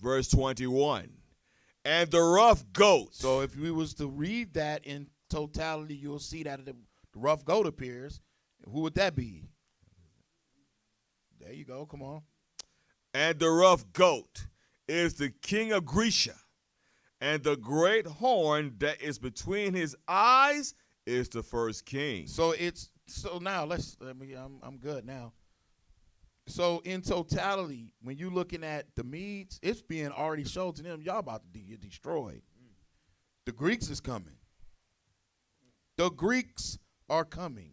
Verse 21. And the rough goat. So if we was to read that in totality, you'll see that the rough goat appears. Who would that be? There you go. Come on. And the rough goat is the king of Grecia. And the great horn that is between his eyes is the first king. So now I'm good now. So in totality, when you're looking at the Medes, it's being already shown to them, y'all about to get destroyed. The Greeks is coming. The Greeks are coming.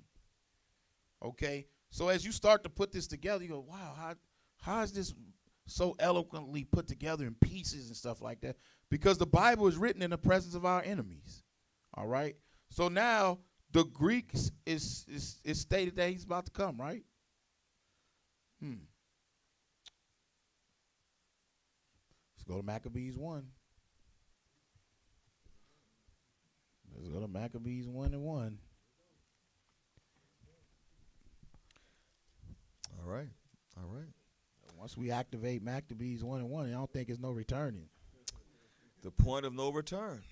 Okay? So as you start to put this together, you go, wow, how is this so eloquently put together in pieces and stuff like that? Because the Bible is written in the presence of our enemies. All right? So now the Greeks is stated that he's about to come, right? Let's go to Maccabees 1. Let's go to Maccabees 1:1. All right. All right. Once we activate Maccabees 1:1, I don't think there's no returning. The point of no return.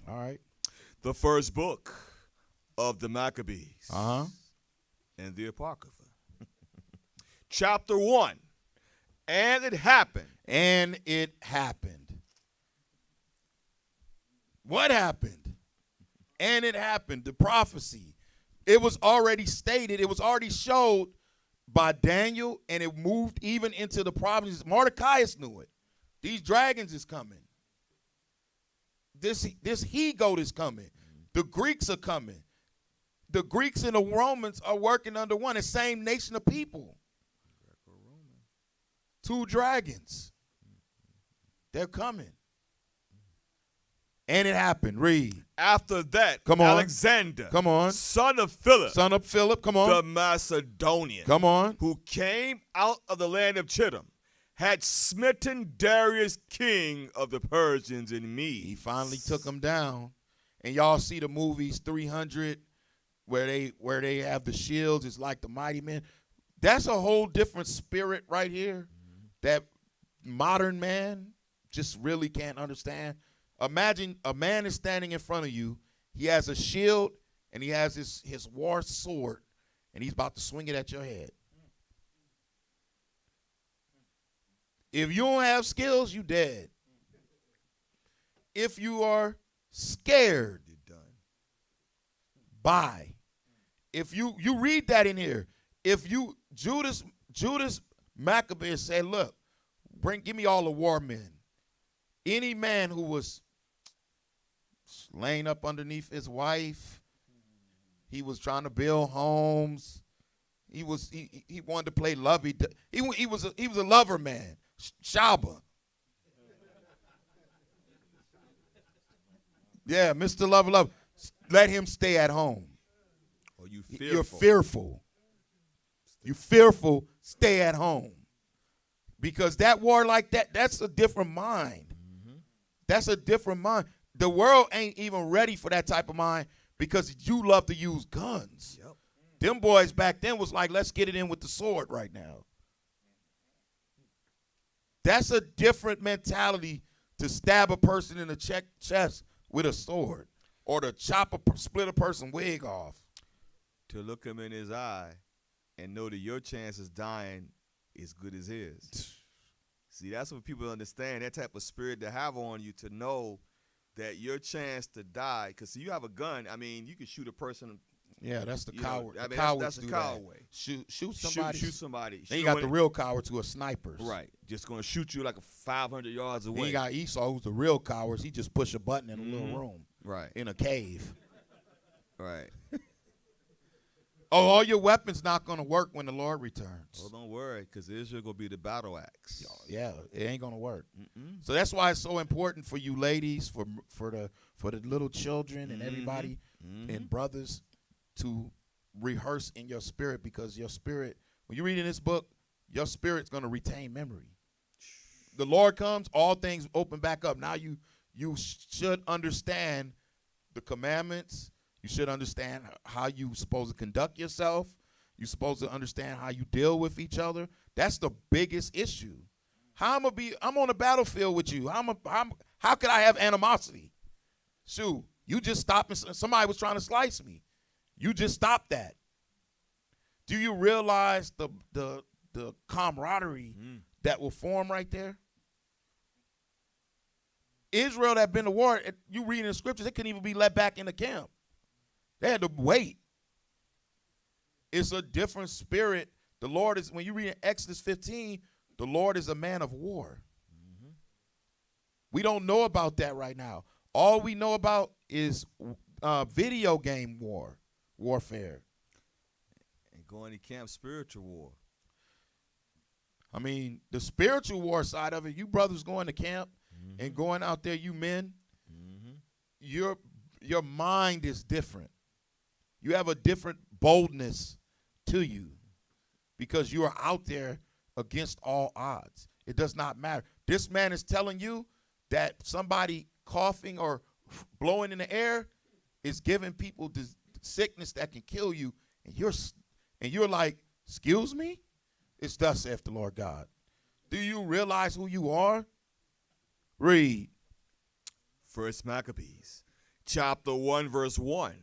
All right. The first book of the Maccabees. Uh-huh. And the Apocrypha. Chapter 1. And it happened. And it happened. What happened? And it happened. The prophecy. It was already stated. It was already showed by Daniel, and it moved even into the provinces. Mordecai knew it. These dragons is coming. This he-goat is coming. The Greeks are coming. The Greeks and the Romans are working under one, the same nation of people. Two dragons. They're coming. And it happened. Read. After that, come on. Alexander, come on, son of Philip, come on, the Macedonian, come on, who came out of the land of Chittim, had smitten Darius, king of the Persians and Medes. He finally took him down. And y'all see the movies 300 where they have the shields. It's like the mighty men. That's a whole different spirit right here that modern man just really can't understand. Imagine a man is standing in front of you. He has a shield and he has his war sword, and he's about to swing it at your head. If you don't have skills, you dead. If you are scared, you're done. Bye. If you read that in here, if you Judas Maccabean said, look, give me all the war men. Any man who was laying up underneath his wife, he was trying to build homes, he wanted to play lovey. He was a lover man. Shaba. Yeah, Mr. Lover. Let him stay at home. Oh, you fearful. You're fearful. You fearful, stay at home. Because that war like that, that's a different mind. Mm-hmm. That's a different mind. The world ain't even ready for that type of mind because you love to use guns. Yep. Them boys back then was like, let's get it in with the sword right now. That's a different mentality to stab a person in the chest with a sword or to split a person's wig off. To look him in his eye and know that your chance of dying is good as his. See, that's what people understand, that type of spirit to have on you, to know that your chance to die, because you have a gun, I mean, you can shoot a person. Yeah, that's the coward. I mean, cowards that's the coward way. Shoot somebody. Shoot somebody. Then you got the real cowards who are snipers. Right. Just going to shoot you like 500 yards away. Then you got Esau, who's the real cowards. He just push a button in a little room. Right. In a cave. Right. Oh, all your weapons not going to work when the Lord returns. Oh, don't worry, because Israel going to be the battle axe. Yeah, it ain't going to work. So that's why it's so important for you ladies, for the little children and everybody and brothers to rehearse in your spirit, because your spirit, when you read in this book, your spirit's going to retain memory. The Lord comes, all things open back up. Now you should understand the commandments. You should understand how you're supposed to conduct yourself. You're supposed to understand how you deal with each other. That's the biggest issue. I'm on the battlefield with you. How could I have animosity? Shoot, you just stopped and somebody was trying to slice me. You just stopped that. Do you realize the camaraderie that will form right there? Israel that been to war, you read in the scriptures, it couldn't even be let back in the camp. They had to wait. It's a different spirit. The Lord is, when you read in Exodus 15, the Lord is a man of war. We don't know about that right now. All we know about is video game warfare. And going to camp, spiritual war. I mean, the spiritual war side of it, you brothers going to camp and going out there, you men, your mind is different. You have a different boldness to you because you are out there against all odds. It does not matter. This man is telling you that somebody coughing or blowing in the air is giving people this sickness that can kill you, and you're like, excuse me? It's thus saith the Lord God. Do you realize who you are? Read. 1 Maccabees, chapter 1, verse 1.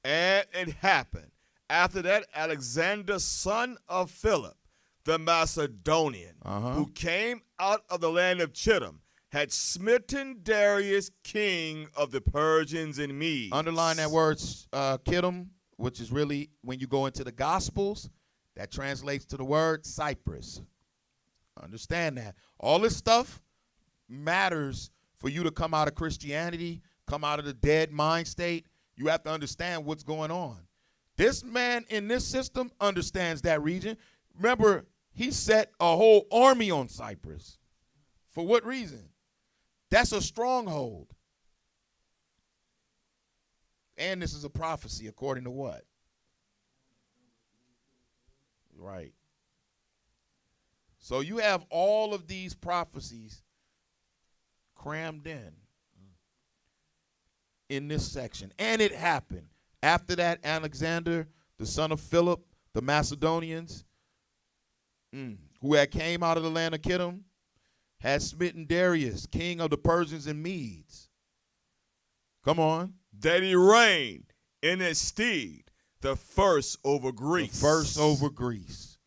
And it happened, after that Alexander, son of Philip, the Macedonian, who came out of the land of Chittim, had smitten Darius, king of the Persians and Medes. Underline that word, Chittim, which is really, when you go into the Gospels, that translates to the word Cyprus. Understand that. All this stuff matters for you to come out of Christianity, come out of the dead mind state. You have to understand what's going on. This man in this system understands that region. Remember, he set a whole army on Cyprus. For what reason? That's a stronghold. And this is a prophecy according to what? Right. So you have all of these prophecies crammed in this section. And it happened. After that, Alexander, the son of Philip, the Macedonians, who had came out of the land of Chittim, had smitten Darius, king of the Persians and Medes. Come on. That he reigned in his stead, the first over Greece. The first over Greece.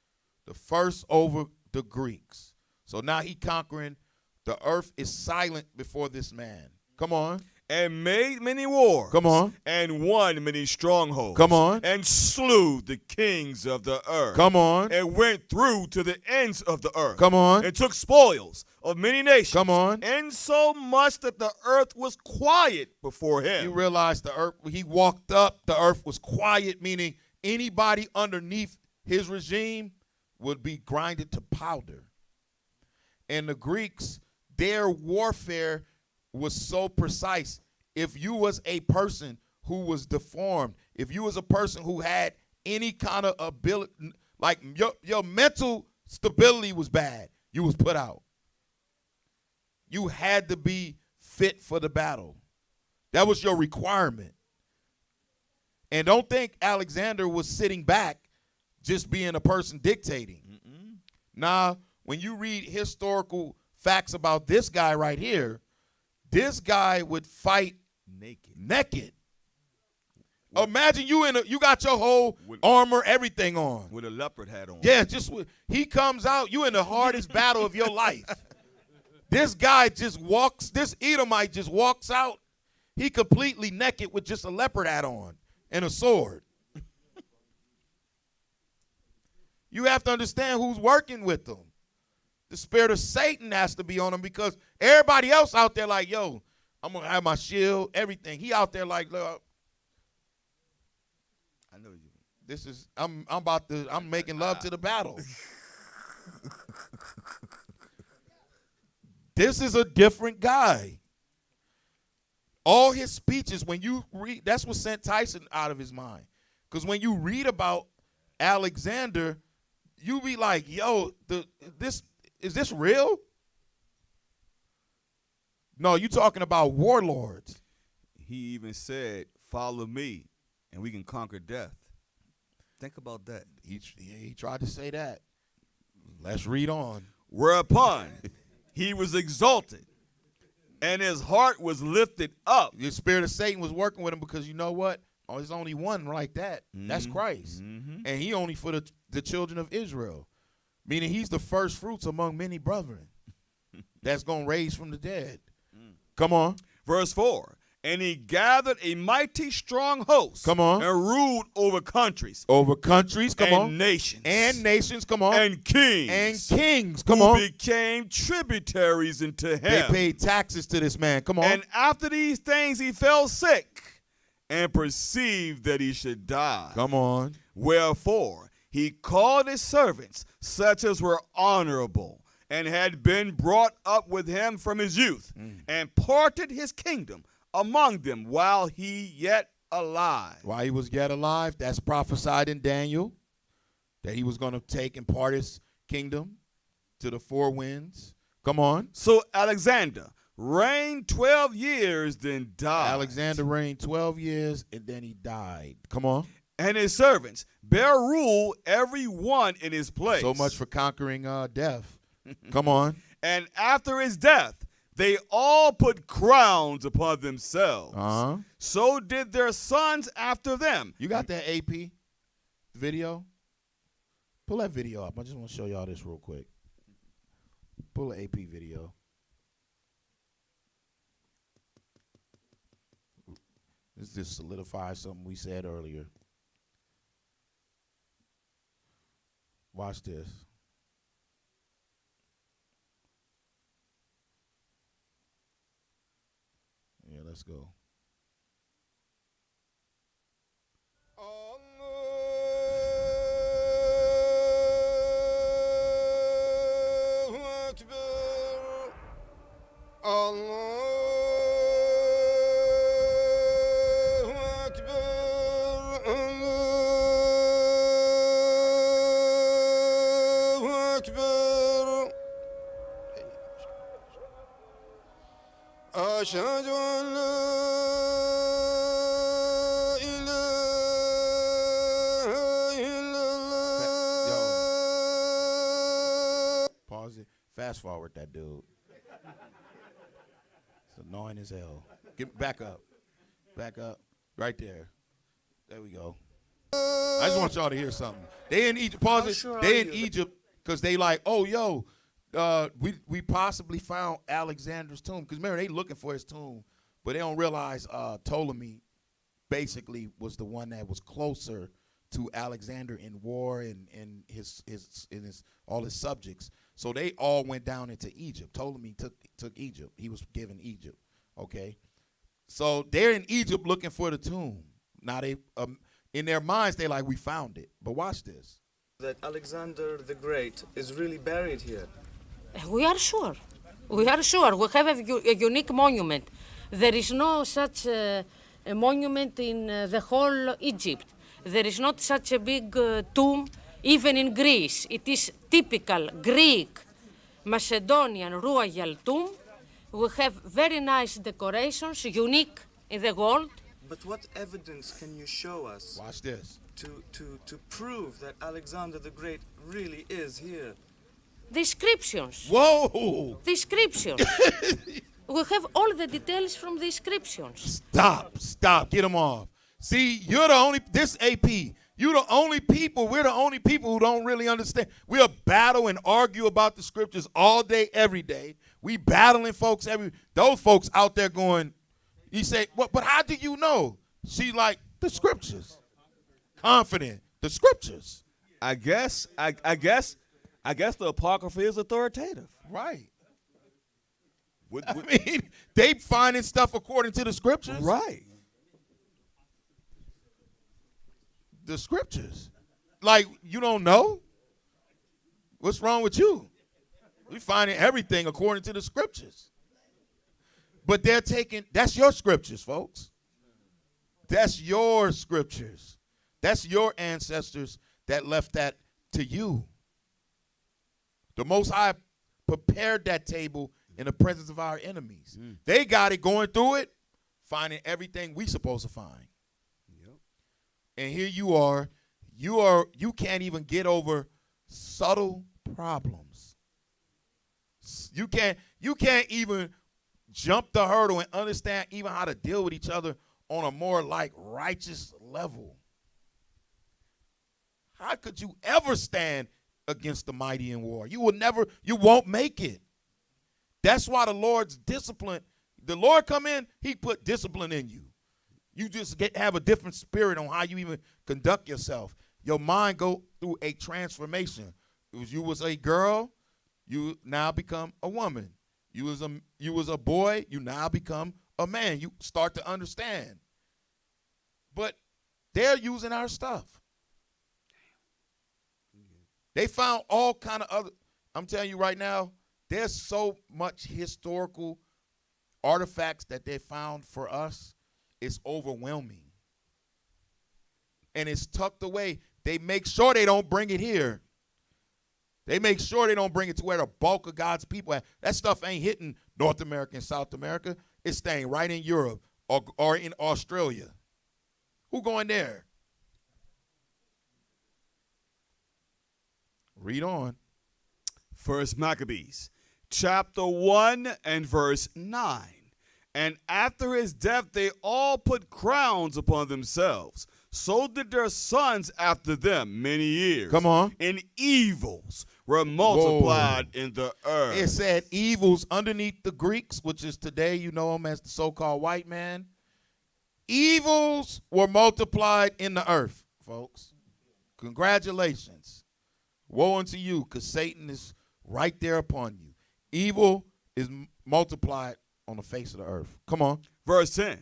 The first over the Greeks. So now he conquering. The earth is silent before this man. Come on. And made many wars. Come on. And won many strongholds. Come on. And slew the kings of the earth. Come on. And went through to the ends of the earth. Come on. And took spoils of many nations. Come on. And so much that the earth was quiet before him. You realize the earth, he walked up, the earth was quiet, meaning anybody underneath his regime would be grinded to powder. And the Greeks, their warfare was so precise. If you was a person who was deformed, if you was a person who had any kind of ability, like your mental stability was bad, you was put out. You had to be fit for the battle. That was your requirement. And don't think Alexander was sitting back just being a person dictating. Nah, when you read historical facts about this guy right here, this guy would fight naked. Imagine you got your whole armor, everything on. With a leopard hat on. Yeah, he comes out, you in the hardest battle of your life. This guy just walks, this Edomite just walks out, he completely naked with just a leopard hat on and a sword. You have to understand who's working with them. The spirit of Satan has to be on him because everybody else out there like, yo, I'm going to have my shield, everything. He out there like, look, I know you. This is, I'm making love to the battle. This is a different guy. All his speeches, when you read, that's what sent Tyson out of his mind. Because when you read about Alexander, you be like, yo, is this real? No, you talking about warlords. He even said, follow me, and we can conquer death. Think about that. He tried to say that. Let's read on. Whereupon he was exalted, and his heart was lifted up. The spirit of Satan was working with him because you know what? Oh, there's only one like that. That's Christ. And he only for the children of Israel. Meaning he's the first fruits among many brethren that's going to raise from the dead. Come on. Verse 4. And he gathered a mighty strong host. Come on. And ruled over countries. Over countries, come on. And nations. And nations, come on. And kings. And kings, come on. Who became tributaries unto him. They paid taxes to this man, come on. And after these things he fell sick and perceived that he should die. Come on. Wherefore he called his servants, such as were honorable, and had been brought up with him from his youth, and parted his kingdom among them while he yet alive. While he was yet alive, that's prophesied in Daniel, that he was going to take and part his kingdom to the four winds. Come on. So Alexander reigned 12 years, then died. Alexander reigned 12 years, and then he died. Come on. And his servants bare rule every one in his place. So much for conquering death. Come on. And after his death, they all put crowns upon themselves. Uh-huh. So did their sons after them. You got that AP video? Pull that video up. I just want to show y'all this real quick. Pull the AP video. This just solidifies something we said earlier. Watch this. Yeah, let's go. أشهد أن لا إله إلا الله. Pause it. Fast forward that dude. It's annoying as hell. Get back up. Back up. Right there. There we go. I just want y'all to hear something. They in Egypt. Pause it. Sure They in Egypt because they like, oh, yo, we possibly found Alexander's tomb. Because remember, they looking for his tomb, but they don't realize Ptolemy basically was the one that was closer to Alexander in war and his all his subjects. So they all went down into Egypt. Ptolemy took Egypt. He was given Egypt. Okay, so they're in Egypt looking for the tomb. Now they in their minds they like, we found it. But watch this. That Alexander the Great is really buried here. We are sure. We are sure. We have a unique monument. There is no such a monument in the whole Egypt. There is not such a big tomb, even in Greece. It is typical Greek, Macedonian royal tomb. We have very nice decorations, unique in the world. But what evidence can you show us Watch this. to prove that Alexander the Great really is here? The inscriptions. Whoa! The inscriptions. We have all the details from the inscriptions. Stop. Get them off. See, you're the only, this AP, you're the only people, we're the only people who don't really understand. We'll battle and argue about the scriptures all day, every day. We battling folks, those folks out there going, you say, what? But how do you know? She like, the scriptures. Confident, the scriptures. I guess the Apocrypha is authoritative. Right. I mean, they finding stuff according to the scriptures. Right. The scriptures. Like, you don't know? What's wrong with you? We finding everything according to the scriptures. But they're taking, that's your scriptures, folks. That's your scriptures. That's your ancestors that left that to you. The Most High prepared that table in the presence of our enemies. They got it going through it, finding everything we supposed to find. Yep. And here you can't even get over subtle problems. You can't even jump the hurdle and understand even how to deal with each other on a more like righteous level. How could you ever stand against the mighty in war? You won't make it. That's why the Lord's discipline, the Lord come in, he put discipline in you. You just have a different spirit on how you even conduct yourself. Your mind go through a transformation. If you was a girl, you now become a woman. You was a boy, you now become a man. You start to understand. But they're using our stuff. They found all kind of other, I'm telling you right now, there's so much historical artifacts that they found for us. It's overwhelming. And it's tucked away. They make sure they don't bring it here. They make sure they don't bring it to where the bulk of God's people are. That stuff ain't hitting North America and South America. It's staying right in Europe or in Australia. Who going there? Read on. First Maccabees, chapter 1 and verse 9. And after his death, they all put crowns upon themselves. So did their sons after them many years. Come on. And evils were multiplied in the earth. It said evils underneath the Greeks, which is today you know them as the so-called white man. Evils were multiplied in the earth, folks. Congratulations. Woe unto you, because Satan is right there upon you. Evil is multiplied on the face of the earth. Come on. Verse 10.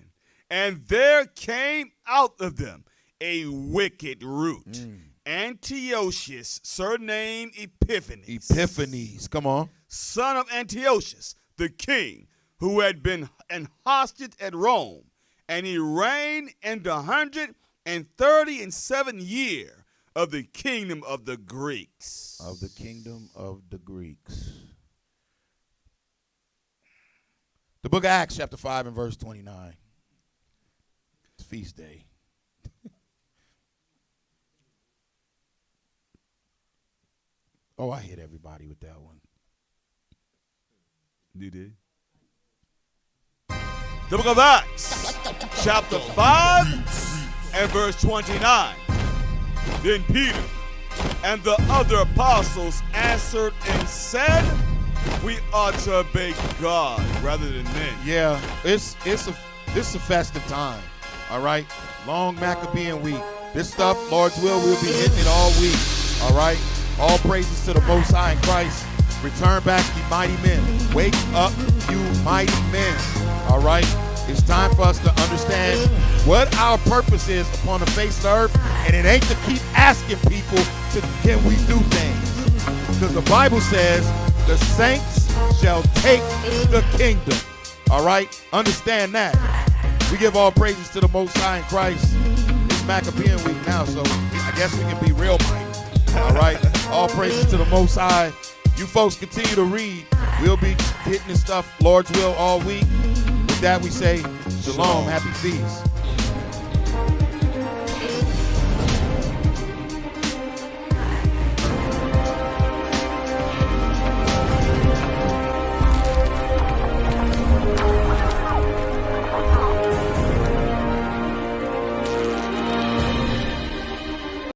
And there came out of them a wicked root, Antiochus, surnamed Epiphanes. Epiphanes. Come on. Son of Antiochus, the king, who had been an hostage at Rome. And he reigned in the 137th year of the kingdom of the Greeks. Of the kingdom of the Greeks. The book of Acts, chapter 5 and verse 29. It's feast day. Oh, I hit everybody with that one. You did. The book of Acts, chapter 5 and verse 29. Then Peter and the other apostles answered and said, we ought to obey God rather than men. Yeah, this is a festive time. All right, long Maccabean week. This stuff, Lord's will, we'll be hitting it all week. All right, all praises to the Most High in Christ. Return back, ye mighty men. Wake up, you mighty men. All right, it's time for us to understand what our purpose is upon the face of the earth, and it ain't to keep asking people can we do things, because the Bible says the saints shall take the kingdom. All right, understand that. We give all praises to the Most High in Christ. It's Maccabean week now, so I guess we can be real mighty. All right, all praises to the Most High. You folks continue to read. We'll be hitting this stuff, Lord's will, all week. With that, we say, shalom, happy feast.